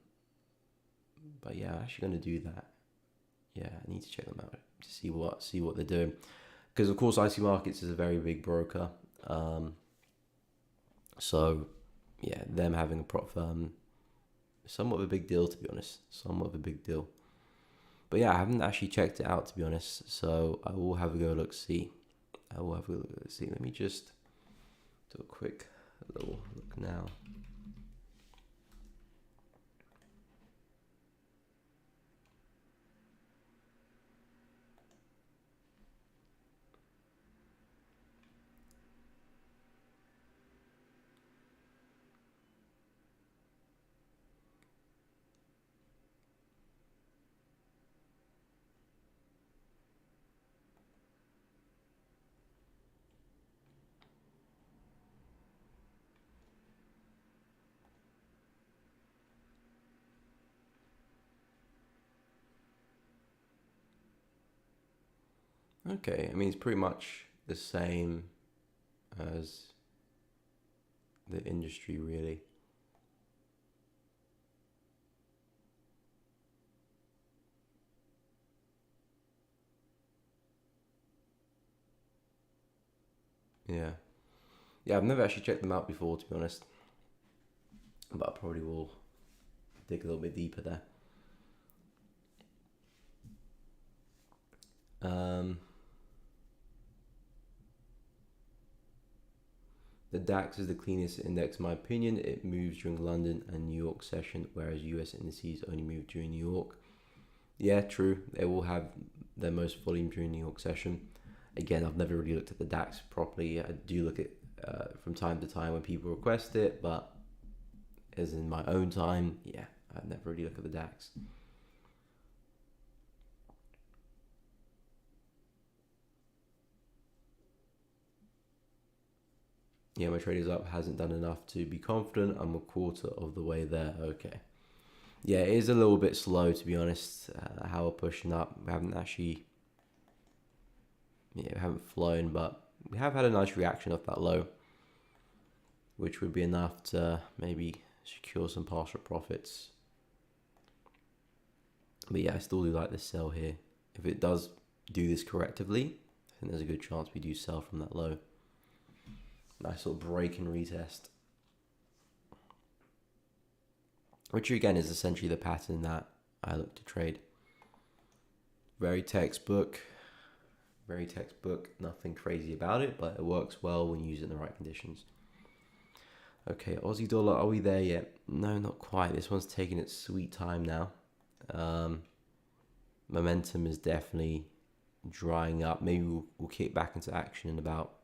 yeah, I'm actually going to do that. Yeah, I need to check them out to see what they're doing. Because, of course, IC Markets is a very big broker. So yeah, them having a prop firm, somewhat of a big deal, to be honest. Somewhat of a big deal. But yeah, I haven't actually checked it out, to be honest. So I will have a go see. Let me just do a quick little look now. Okay, I mean, it's pretty much the same as the industry, really. Yeah. Yeah, I've never actually checked them out before, to be honest. But I probably will dig a little bit deeper there. The DAX is the cleanest index in my opinion. It moves during London and New York session, whereas US indices only move during New York. Yeah, true. They will have their most volume during New York session. Again, I've never really looked at the DAX properly. I do look at from time to time when people request it, but as in my own time, yeah, I've never really looked at the DAX. Yeah, my trade is up, hasn't done enough to be confident. I'm a quarter of the way there. Okay. Yeah, it is a little bit slow, to be honest. How we're pushing up. We haven't actually, we haven't flown, but we have had a nice reaction off that low, which would be enough to maybe secure some partial profits. But yeah, I still do like this sell here. If it does do this correctively, I think there's a good chance we do sell from that low. Nice little break and retest. Which again is essentially the pattern that I look to trade. Very textbook, nothing crazy about it, but it works well when you use it in the right conditions. Okay, Aussie dollar, are we there yet? No, not quite. This one's taking its sweet time now. Momentum is definitely drying up. Maybe we'll kick back into action in about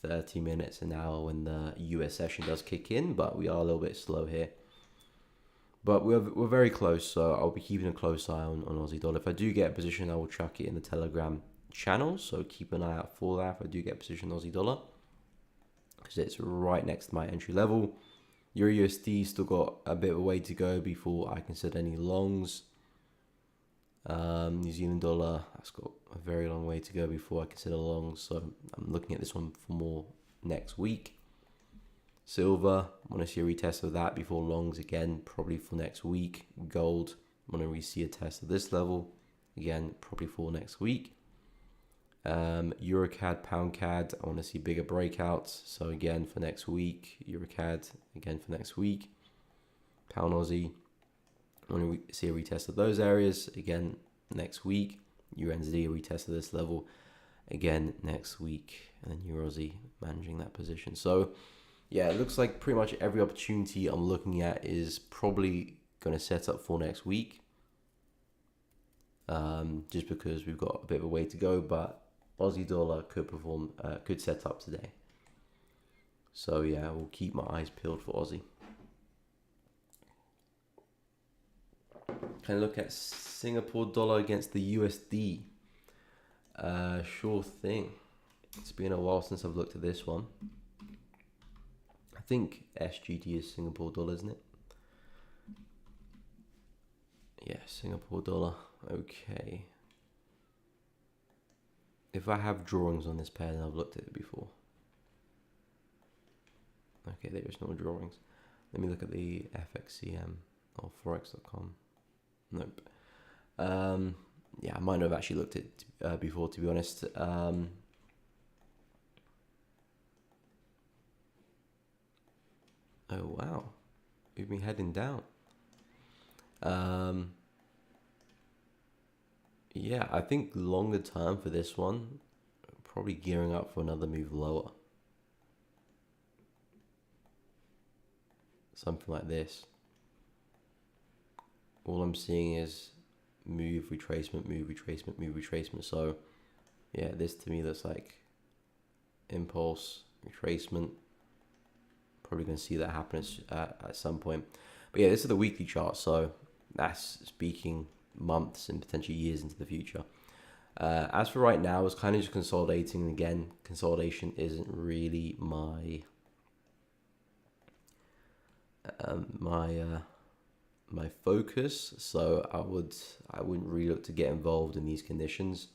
30 minutes, an hour when the US session does kick in, but we are a little bit slow here. But we're very close, so I'll be keeping a close eye on Aussie dollar. If I do get a position, I will chuck it in the Telegram channel, so keep an eye out for that if I do get a position Aussie dollar, because it's right next to my entry level. Euro USD still got a bit of a way to go before I consider any longs. New Zealand dollar, that's got a very long way to go before I consider longs, so I'm looking at this one for more next week. Silver, I want to see a retest of that before longs again, probably for next week. Gold, I want to see a test of this level, again, probably for next week. EuroCAD, PoundCAD, I want to see bigger breakouts, so again for next week. EuroCAD, again for next week. Pound Aussie, I want to see a retest of those areas, again next week. UNZD, a retest of this level, again next week. And then Euro Aussie managing that position. So yeah, it looks like pretty much every opportunity I'm looking at is probably going to set up for next week. Just because we've got a bit of a way to go, but Aussie dollar could set up today. So yeah, we'll keep my eyes peeled for Aussie. Can I look at Singapore dollar against the USD? Sure thing. It's been a while since I've looked at this one. I think SGD is Singapore dollar, isn't it? Yeah, Singapore dollar. Okay. If I have drawings on this pair, then I've looked at it before. Okay, there is no drawings. Let me look at the FXCM or Forex.com. Nope. Yeah, I might not have actually looked at it before, to be honest. Oh wow, we've been heading down. Yeah, I think longer term for this one, probably gearing up for another move lower. Something like this. All I'm seeing is move, retracement, move, retracement, move, retracement. So yeah, this to me looks like impulse, retracement. Probably going to see that happen at some point. But yeah, this is the weekly chart, so that's speaking months and potentially years into the future. As for right now, it's kind of just consolidating. And again, consolidation isn't really my my focus, so I wouldn't really look to get involved in these conditions.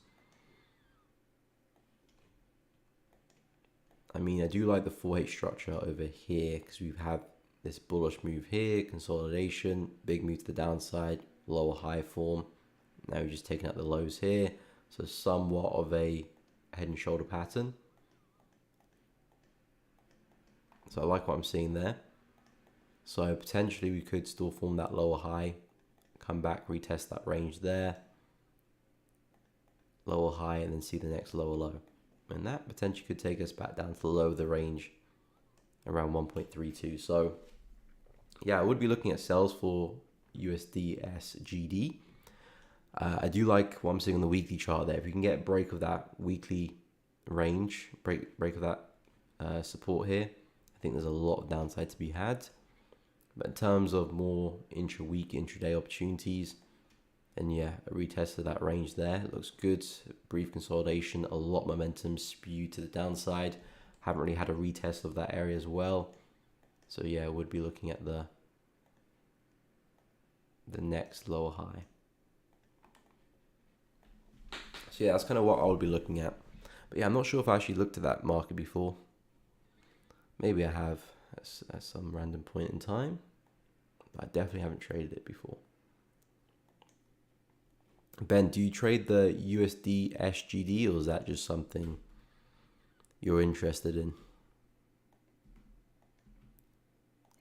I mean, I do like the 4H structure over here because we have this bullish move here, consolidation, big move to the downside, lower high form. Now we're just taking out the lows here. So somewhat of a head and shoulder pattern. So I like what I'm seeing there. So potentially we could still form that lower high, come back, retest that range there, lower high, and then see the next lower low. And that potentially could take us back down to the low of the range around 1.32. So yeah, I would be looking at sells for USD SGD. I do like what I'm seeing on the weekly chart there. If you can get a break of that weekly range, break of that support here, I think there's a lot of downside to be had. But in terms of more intra-week, intraday opportunities, and yeah, a retest of that range there. It looks good. Brief consolidation, a lot of momentum spewed to the downside. Haven't really had a retest of that area as well. So yeah, would be looking at the next lower high. So yeah, that's kind of what I would be looking at. But yeah, I'm not sure if I actually looked at that market before. Maybe I have at some random point in time. But I definitely haven't traded it before. Ben, do you trade the USD SGD, or is that just something you're interested in?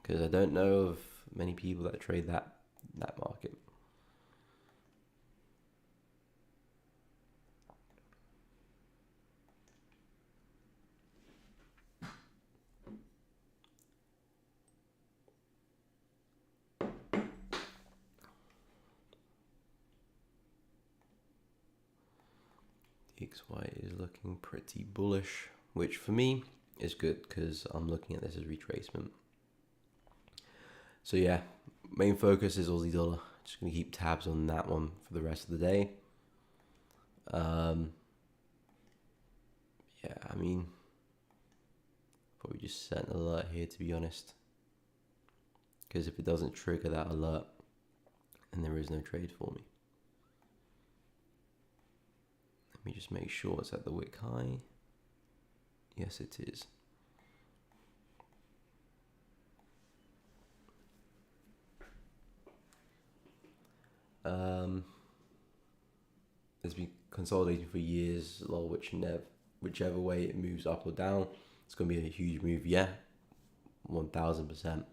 Because I don't know of many people that trade that market. XY is looking pretty bullish, which for me is good because I'm looking at this as retracement. So yeah, main focus is Aussie dollar. Just gonna keep tabs on that one for the rest of the day. Yeah, I mean, probably just set an alert here to be honest, because if it doesn't trigger that alert, then there is no trade for me. Let me just make sure it's at the wick high. Yes, it is. It's been consolidating for years, whichever way it moves up or down, it's going to be a huge move, yeah, 1000%.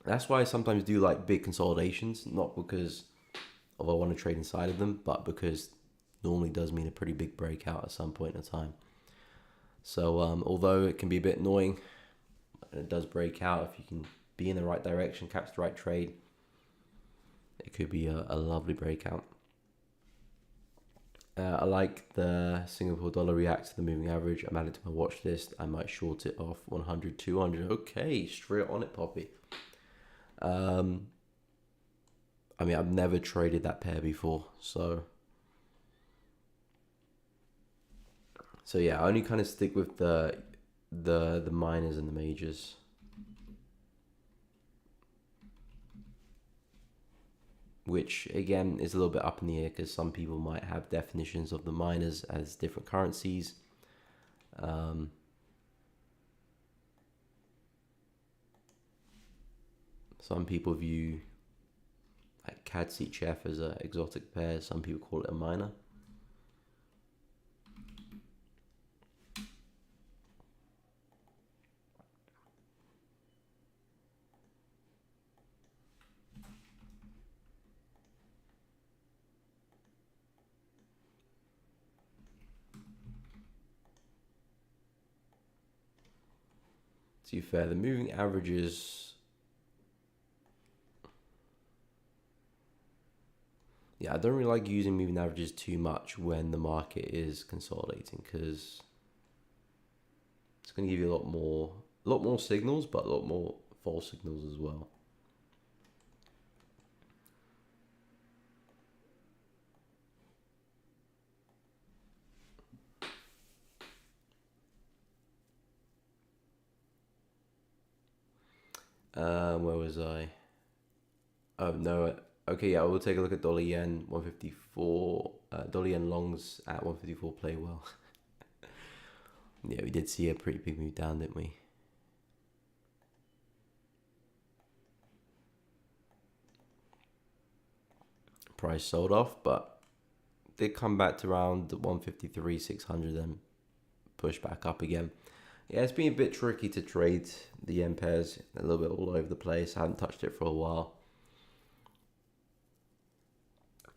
That's why I sometimes do like big consolidations, not because of I want to trade inside of them, but because normally does mean a pretty big breakout at some point in time. So although it can be a bit annoying, and it does break out, if you can be in the right direction, catch the right trade, it could be a lovely breakout. I like the Singapore dollar react to the moving average. I'm added to my watch list. I might short it off 100, 200. Okay, straight on it, Poppy. I mean, I've never traded that pair before, so yeah, I only kind of stick with the minors and the majors. Which again is a little bit up in the air because some people might have definitions of the minors as different currencies. Some people view like CAD CHF as an exotic pair. Some people call it a minor. To be fair, the moving averages, yeah, I don't really like using moving averages too much when the market is consolidating because it's going to give you a lot more signals, but a lot more false signals as well. Where was I? Oh no. Okay, yeah, we'll take a look at dollar yen 154. Dollar yen longs at 154 play well. Yeah, we did see a pretty big move down, didn't we? Price sold off, but did come back to around 153, 600, then push back up again. Yeah, it's been a bit tricky to trade the yen pairs, a little bit all over the place. I haven't touched it for a while.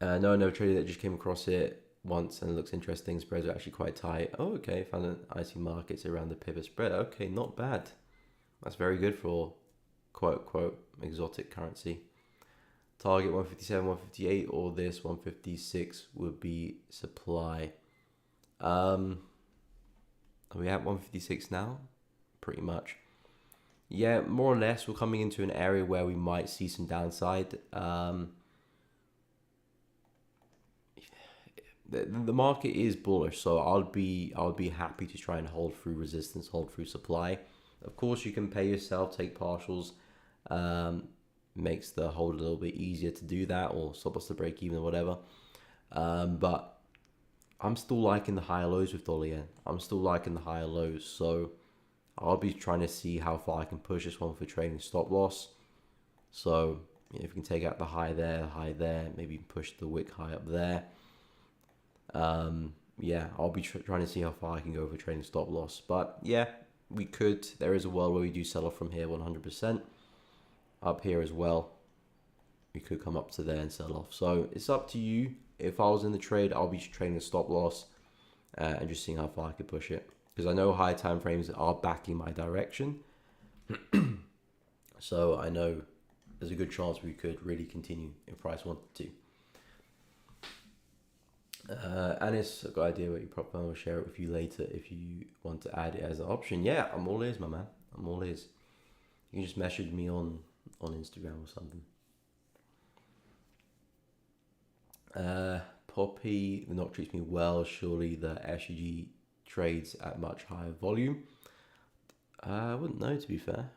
No, I never traded it, just came across it once and it looks interesting. Spreads are actually quite tight. Oh, okay, found an IC markets around the pivot spread. Okay, not bad. That's very good for quote, quote, exotic currency. Target 157, 158, or this 156 would be supply. Are we at 156 now? Pretty much. Yeah, more or less, we're coming into an area where we might see some downside. The market is bullish, so I'll be happy to try and hold through resistance, hold through supply. Of course, you can pay yourself, take partials. Makes the hold a little bit easier to do that, or stop loss to break even or whatever. But I'm still liking the higher lows with dollar yen. I'm still liking the higher lows, so I'll be trying to see how far I can push this one for trading stop loss. So if you can take out the high there, maybe push the wick high up there. Yeah, I'll be trying to see how far I can go for trading stop loss. But yeah, we could. There is a world where we do sell off from here 100%. Up here as well, we could come up to there and sell off. So it's up to you. If I was in the trade, I'll be trading a stop loss and just seeing how far I could push it. Because I know high time frames are backing my direction. So I know there's a good chance we could really continue if price wanted to. Anis, I've got an idea what your prop firm will share it with you later if you want to add it as an option. Yeah, I'm all ears, my man. I'm all ears. You can just message me on Instagram or something. Poppy, the NOK treats me well. Surely the SUG trades at much higher volume. I wouldn't know, to be fair.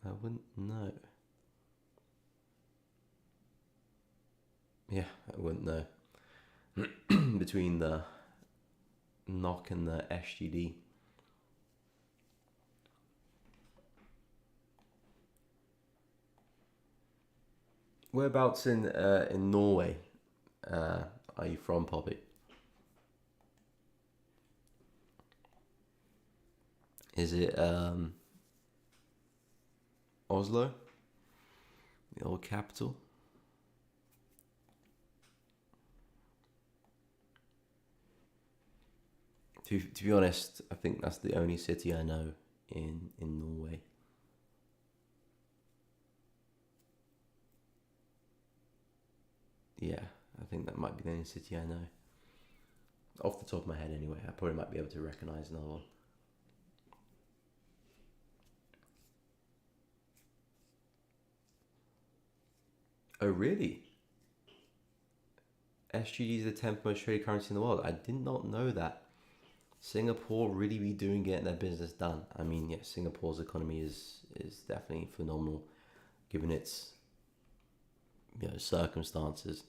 I wouldn't know. Yeah, I wouldn't know. Between the NOK and the SGD. Whereabouts in Norway are you from, Poppy? Is it Oslo, the old capital? To be honest, I think that's the only city I know in Norway. Yeah, I think that might be the only city I know. Off the top of my head anyway, I probably might be able to recognise another one. Oh really? SGD is the 10th most traded currency in the world. I did not know that. Singapore really be doing getting their business done. I mean, yeah, Singapore's economy is definitely phenomenal, given its circumstances.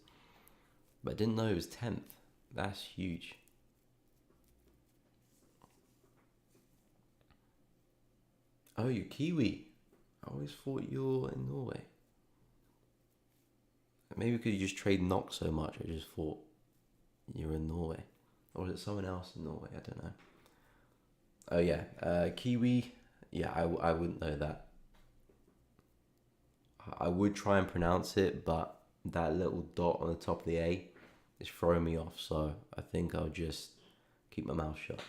But I didn't know it was 10th. That's huge. Oh, you're Kiwi. I always thought you were in Norway. Maybe because you just trade NOK so much, I just thought you were in Norway. Or is it someone else in Norway? I don't know. Oh yeah, Kiwi. Yeah, I wouldn't know that. I would try and pronounce it, but that little dot on the top of the A is throwing me off. So I think I'll just keep my mouth shut.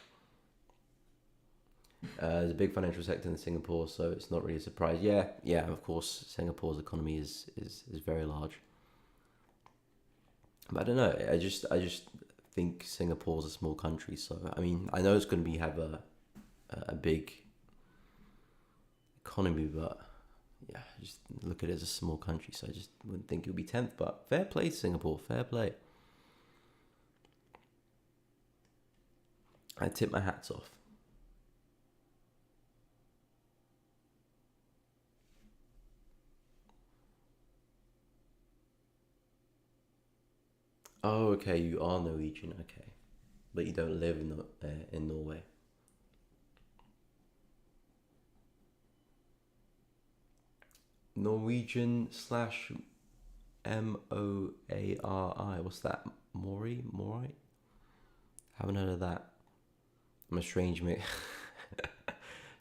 There's a big financial sector in Singapore, so it's not really a surprise. Yeah, of course, Singapore's economy is very large. But I don't know. I just think Singapore's a small country, so I mean, I know it's going to be have a big economy, but yeah, just look at it as a small country, so I just wouldn't think it would be 10th. But fair play to Singapore, fair play. I tip my hats off. Oh, okay, you are Norwegian, okay. but you don't live in Norway. Norwegian slash Moari. What's that? Mori? Haven't heard of that. I'm a strange mix.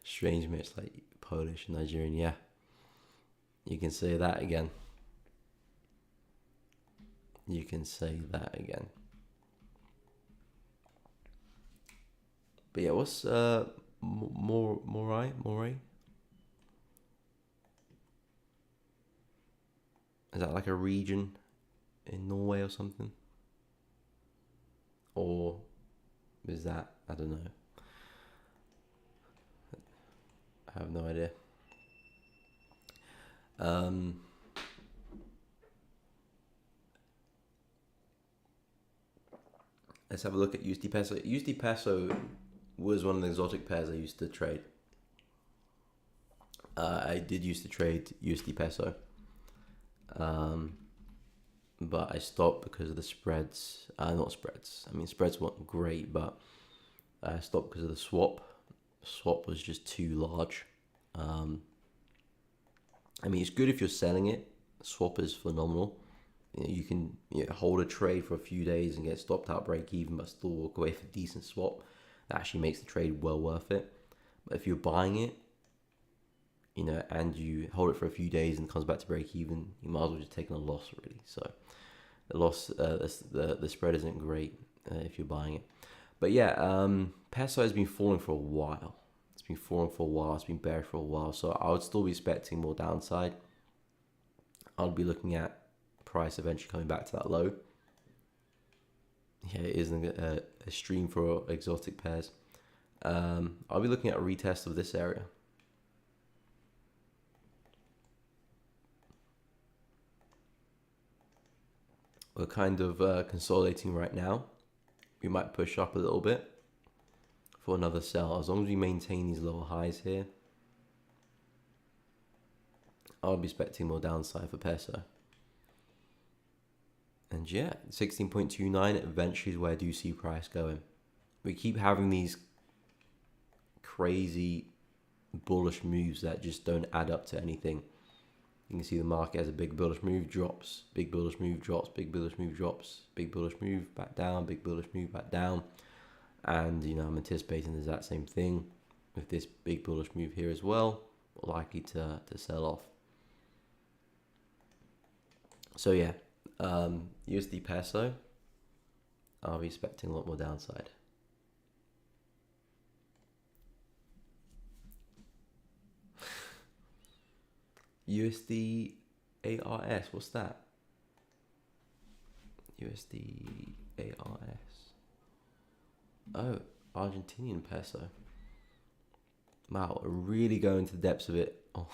Strange mix like Polish and Nigerian. Yeah, you can say that again. You can say that again. But yeah, what's Moray? Is that like a region in Norway or something? Or is that, I don't know. I have no idea. Let's have a look at USD peso. USD peso was one of the exotic pairs I used to trade. I did used to trade USD peso. But I stopped because of the spreads. Not spreads. I mean, spreads weren't great, but I stopped because of the swap. Swap was just too large. I mean, it's good if you're selling it. Swap is phenomenal. You can hold a trade for a few days and get stopped out break even, but still walk away for a decent swap. That actually makes the trade well worth it. But if you're buying it, and you hold it for a few days and it comes back to break even, you might as well just take a loss really. So the loss, the spread isn't great if you're buying it. But yeah, peso has been falling for a while. It's been falling for a while. It's been bearish for a while. So I would still be expecting more downside. I'll be looking at price eventually coming back to that low. Yeah, it isn't a stream for exotic pairs. I'll be looking at a retest of this area. We're kind of consolidating right now. We might push up a little bit for another sell. As long as we maintain these lower highs here, I'll be expecting more downside for peso. And yeah, 16.29 eventually is where I do see price going. We keep having these crazy bullish moves that just don't add up to anything. You can see the market has a big bullish move, drops, big bullish move, drops, big bullish move, drops, big bullish move, back down, big bullish move, back down. And, I'm anticipating there's that same thing with this big bullish move here as well, likely to sell off. So yeah, USD peso, I'll be expecting a lot more downside. USD ARS, what's that? USD ARS. Oh, Argentinian peso. Wow, really going to the depths of it. Oh.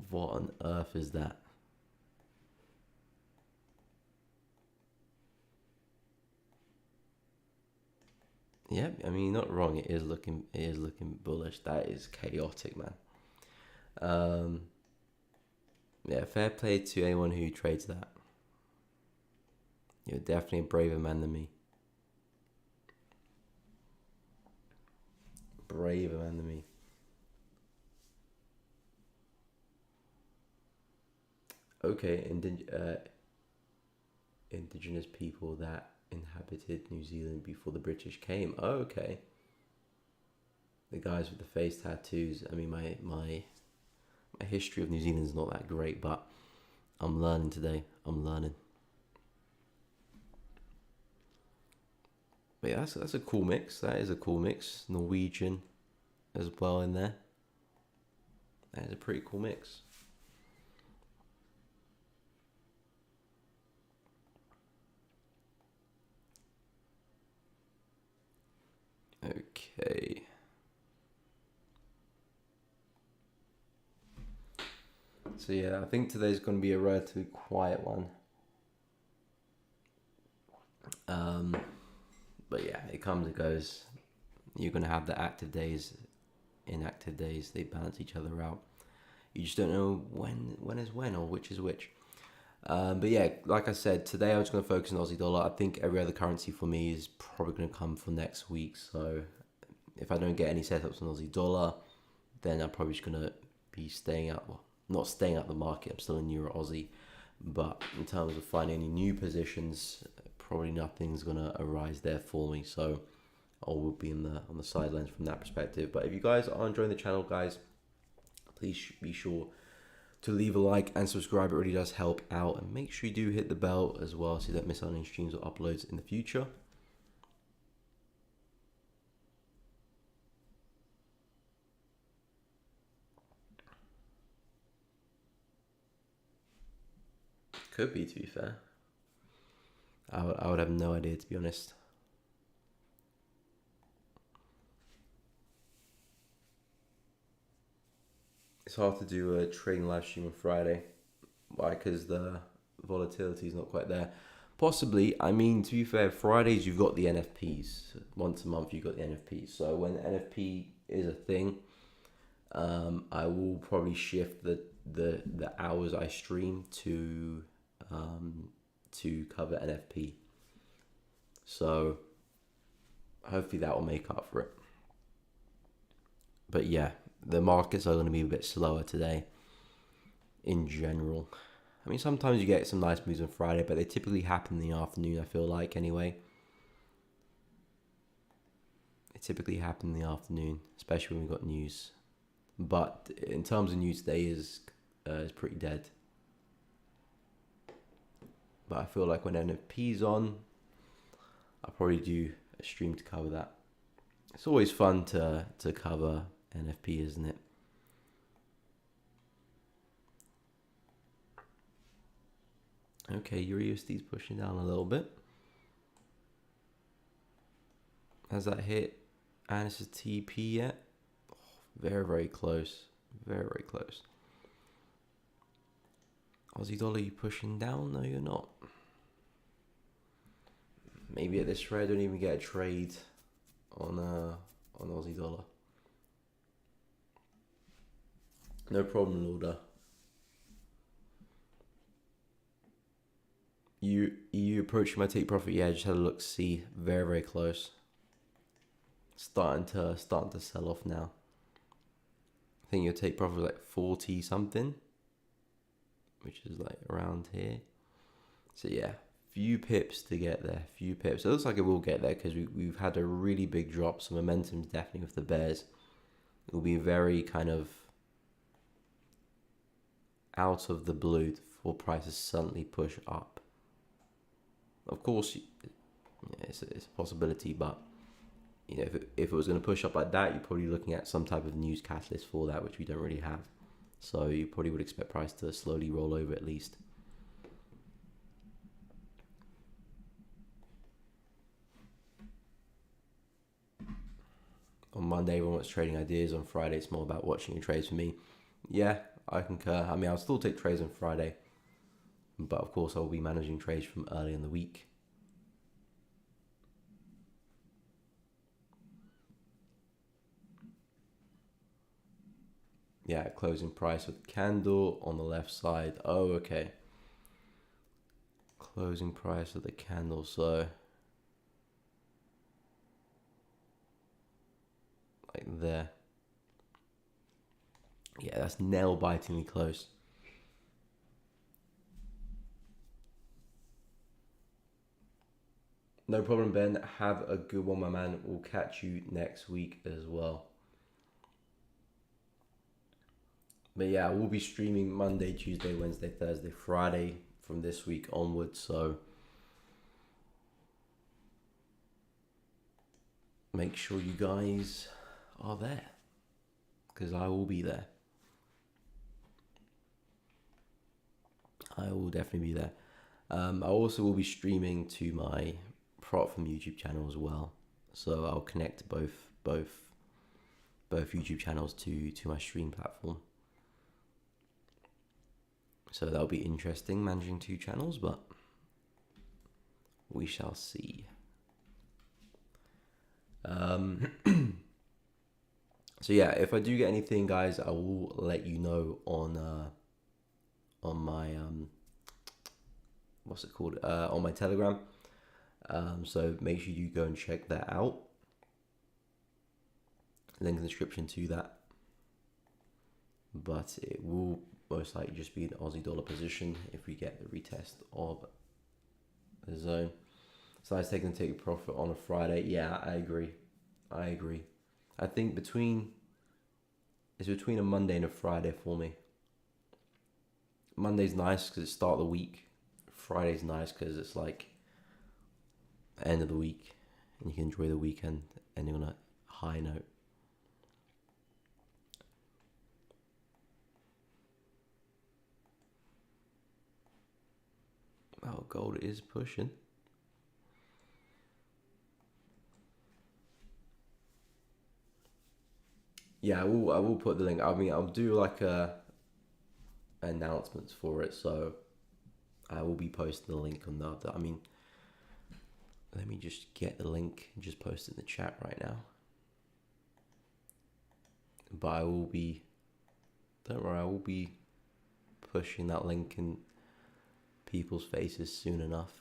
What on earth is that? Yeah, I mean, you're not wrong. It is looking bullish. That is chaotic, man. Yeah, fair play to anyone who trades that. You're definitely a braver man than me. Braver man than me. Okay, indigenous people that inhabited New Zealand before the British came. Oh, okay. The guys with the face tattoos. I mean, my history of New Zealand is not that great, but I'm learning today. I'm learning. But yeah, that's a cool mix. That is a cool mix. Norwegian as well in there. That is a pretty cool mix. Okay. So yeah, I think today's going to be a relatively quiet one. But yeah, it comes and goes. You're going to have the active days, inactive days. They balance each other out. You just don't know when is when or which is which. But yeah, like I said, today I'm just going to focus on Aussie dollar. I think every other currency for me is probably going to come for next week. So if I don't get any setups on Aussie dollar, then I'm probably just going to be staying out. Well, not staying out the market. I'm still in Euro Aussie. But in terms of finding any new positions, probably nothing's going to arise there for me. So I will be on the sidelines from that perspective. But if you guys are enjoying the channel, guys, please be sure to leave a like and subscribe. It really does help out, and make sure you do hit the bell as well so you don't miss out on any streams or uploads in the future. Could be, to be fair. I would have no idea, to be honest. It's hard to do a trading live stream on Friday. Why? Because the volatility is not quite there. Possibly. I mean, to be fair, Fridays you've got the NFPs. Once a month you've got the NFPs. So when NFP is a thing, I will probably shift the hours I stream to cover NFP. So hopefully that will make up for it. But yeah, the markets are going to be a bit slower today in general. I mean, sometimes you get some nice moves on Friday, but they typically happen in the afternoon, I feel like, anyway. They typically happen in the afternoon, especially when we've got news. But in terms of news, today is pretty dead. But I feel like when NFP's on, I'll probably do a stream to cover that. It's always fun to cover NFP, isn't it? Okay, USD's pushing down a little bit. Has that hit analysis TP yet? Oh, very, very close. Very, very close. Aussie dollar, you pushing down? No, you're not. Maybe at this rate, I don't even get a trade on Aussie dollar. No problem, Lauder. You approaching my take profit? Yeah, I just had a look. See, very, very close. Starting to sell off now. I think your take profit was like 40 something, which is like around here. So yeah, few pips to get there. Few pips. It looks like it will get there because we've had a really big drop. So momentum's definitely with the bears. It will be very kind of out of the blue for prices suddenly push up. Of course, it's a possibility, but you know, if it was going to push up like that, you're probably looking at some type of news catalyst for that, which we don't really have. So you probably would expect price to slowly roll over at least. On Monday, everyone wants trading ideas. On Friday, it's more about watching your trades for me. Yeah, I concur. I mean, I'll still take trades on Friday, but of course, I'll be managing trades from early in the week. Yeah, closing price with candle on the left side. Oh, okay. Closing price with the candle, so like there. Yeah, that's nail-bitingly close. No problem, Ben. Have a good one, my man. We'll catch you next week as well. But yeah, we'll be streaming Monday, Tuesday, Wednesday, Thursday, Friday from this week onwards. So make sure you guys are there, because I will be there. I will definitely be there. I also will be streaming to my Prop from YouTube channel as well. So I'll connect both YouTube channels to my stream platform. So that'll be interesting, managing two channels, but we shall see. So yeah, if I do get anything, guys, I will let you know on my what's it called, on my Telegram. So make sure you go and check that out. Link in the description to that. But it will most likely just be an Aussie dollar position if we get the retest of the zone. So I was taking take a profit on a Friday. Yeah, I agree. I think it's between a Monday and a Friday for me. Monday's nice because it's start of the week. Friday's nice because it's like end of the week and you can enjoy the weekend ending on a high note. Oh, gold is pushing. Yeah, I will put the link. I mean, I'll do like announcements for it, so I will be posting the link on that. I mean, let me just get the link and just post it in the chat right now. But I will be, don't worry, I will be pushing that link in people's faces soon enough.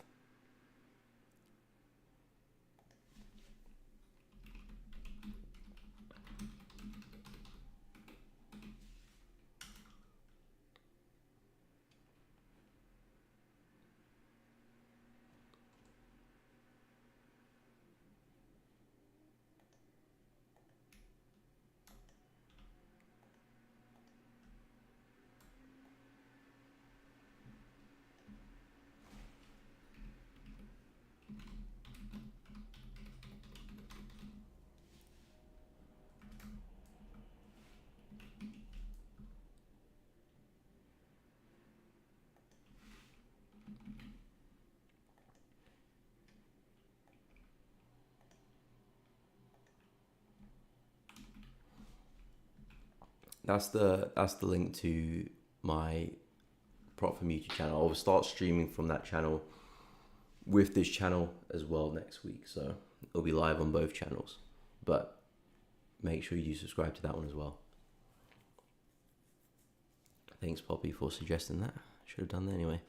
That's the link to my Prop from YouTube channel. I'll start streaming from that channel with this channel as well next week, so it'll be live on both channels. But make sure you do subscribe to that one as well. Thanks, Poppy, for suggesting that. Should have done that anyway.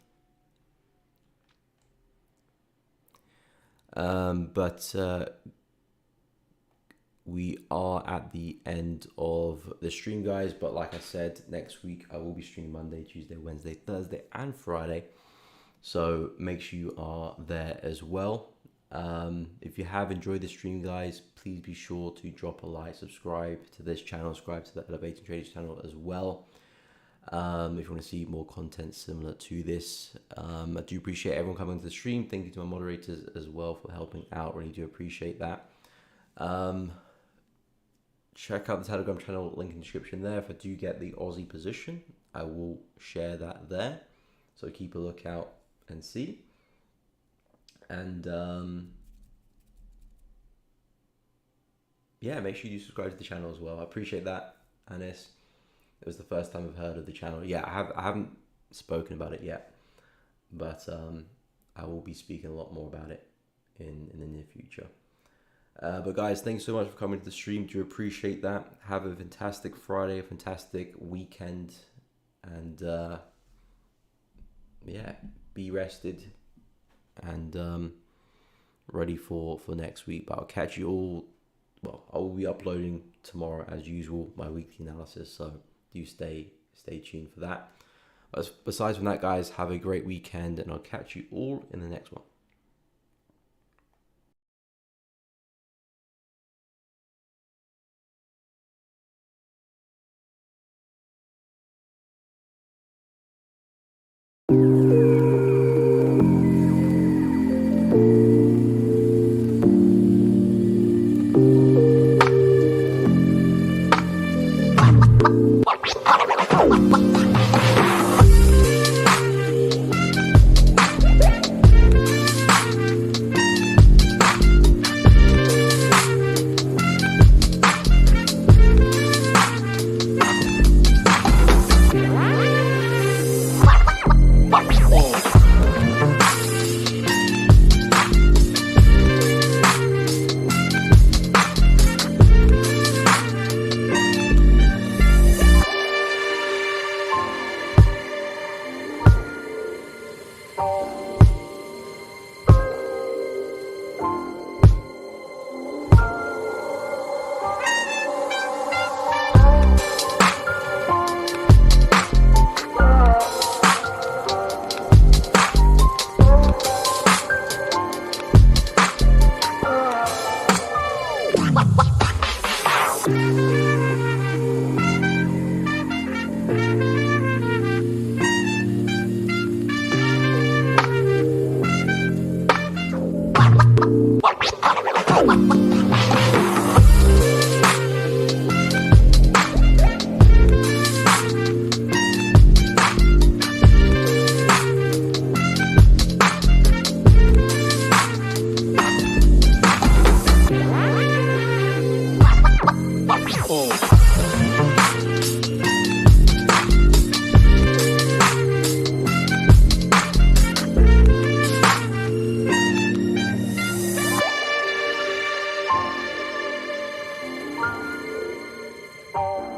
We are at the end of the stream, guys, but like I said, next week I will be streaming Monday, Tuesday, Wednesday, Thursday and Friday, so make sure you are there as well. If you have enjoyed the stream, guys, please be sure to drop a like, subscribe to this channel, subscribe to the Elevating Traders channel as well, if you want to see more content similar to this. I do appreciate everyone coming to the stream. Thank you to my moderators as well for helping out. Really do appreciate that. Check out the Telegram channel, link in the description there. If I do get the Aussie position, I will share that there, so keep a lookout and see. And yeah, make sure you subscribe to the channel as well. I appreciate that, Anis. It was the first time I've heard of the channel. Yeah, I haven't spoken about it yet, but I will be speaking a lot more about it in the near future. But guys, thanks so much for coming to the stream. Do appreciate that. Have a fantastic Friday, a fantastic weekend, and yeah, be rested and ready for next week. But I'll catch you all. Well, I will be uploading tomorrow as usual my weekly analysis, so do stay tuned for that. But besides from that, guys, have a great weekend, and I'll catch you all in the next one. Oh.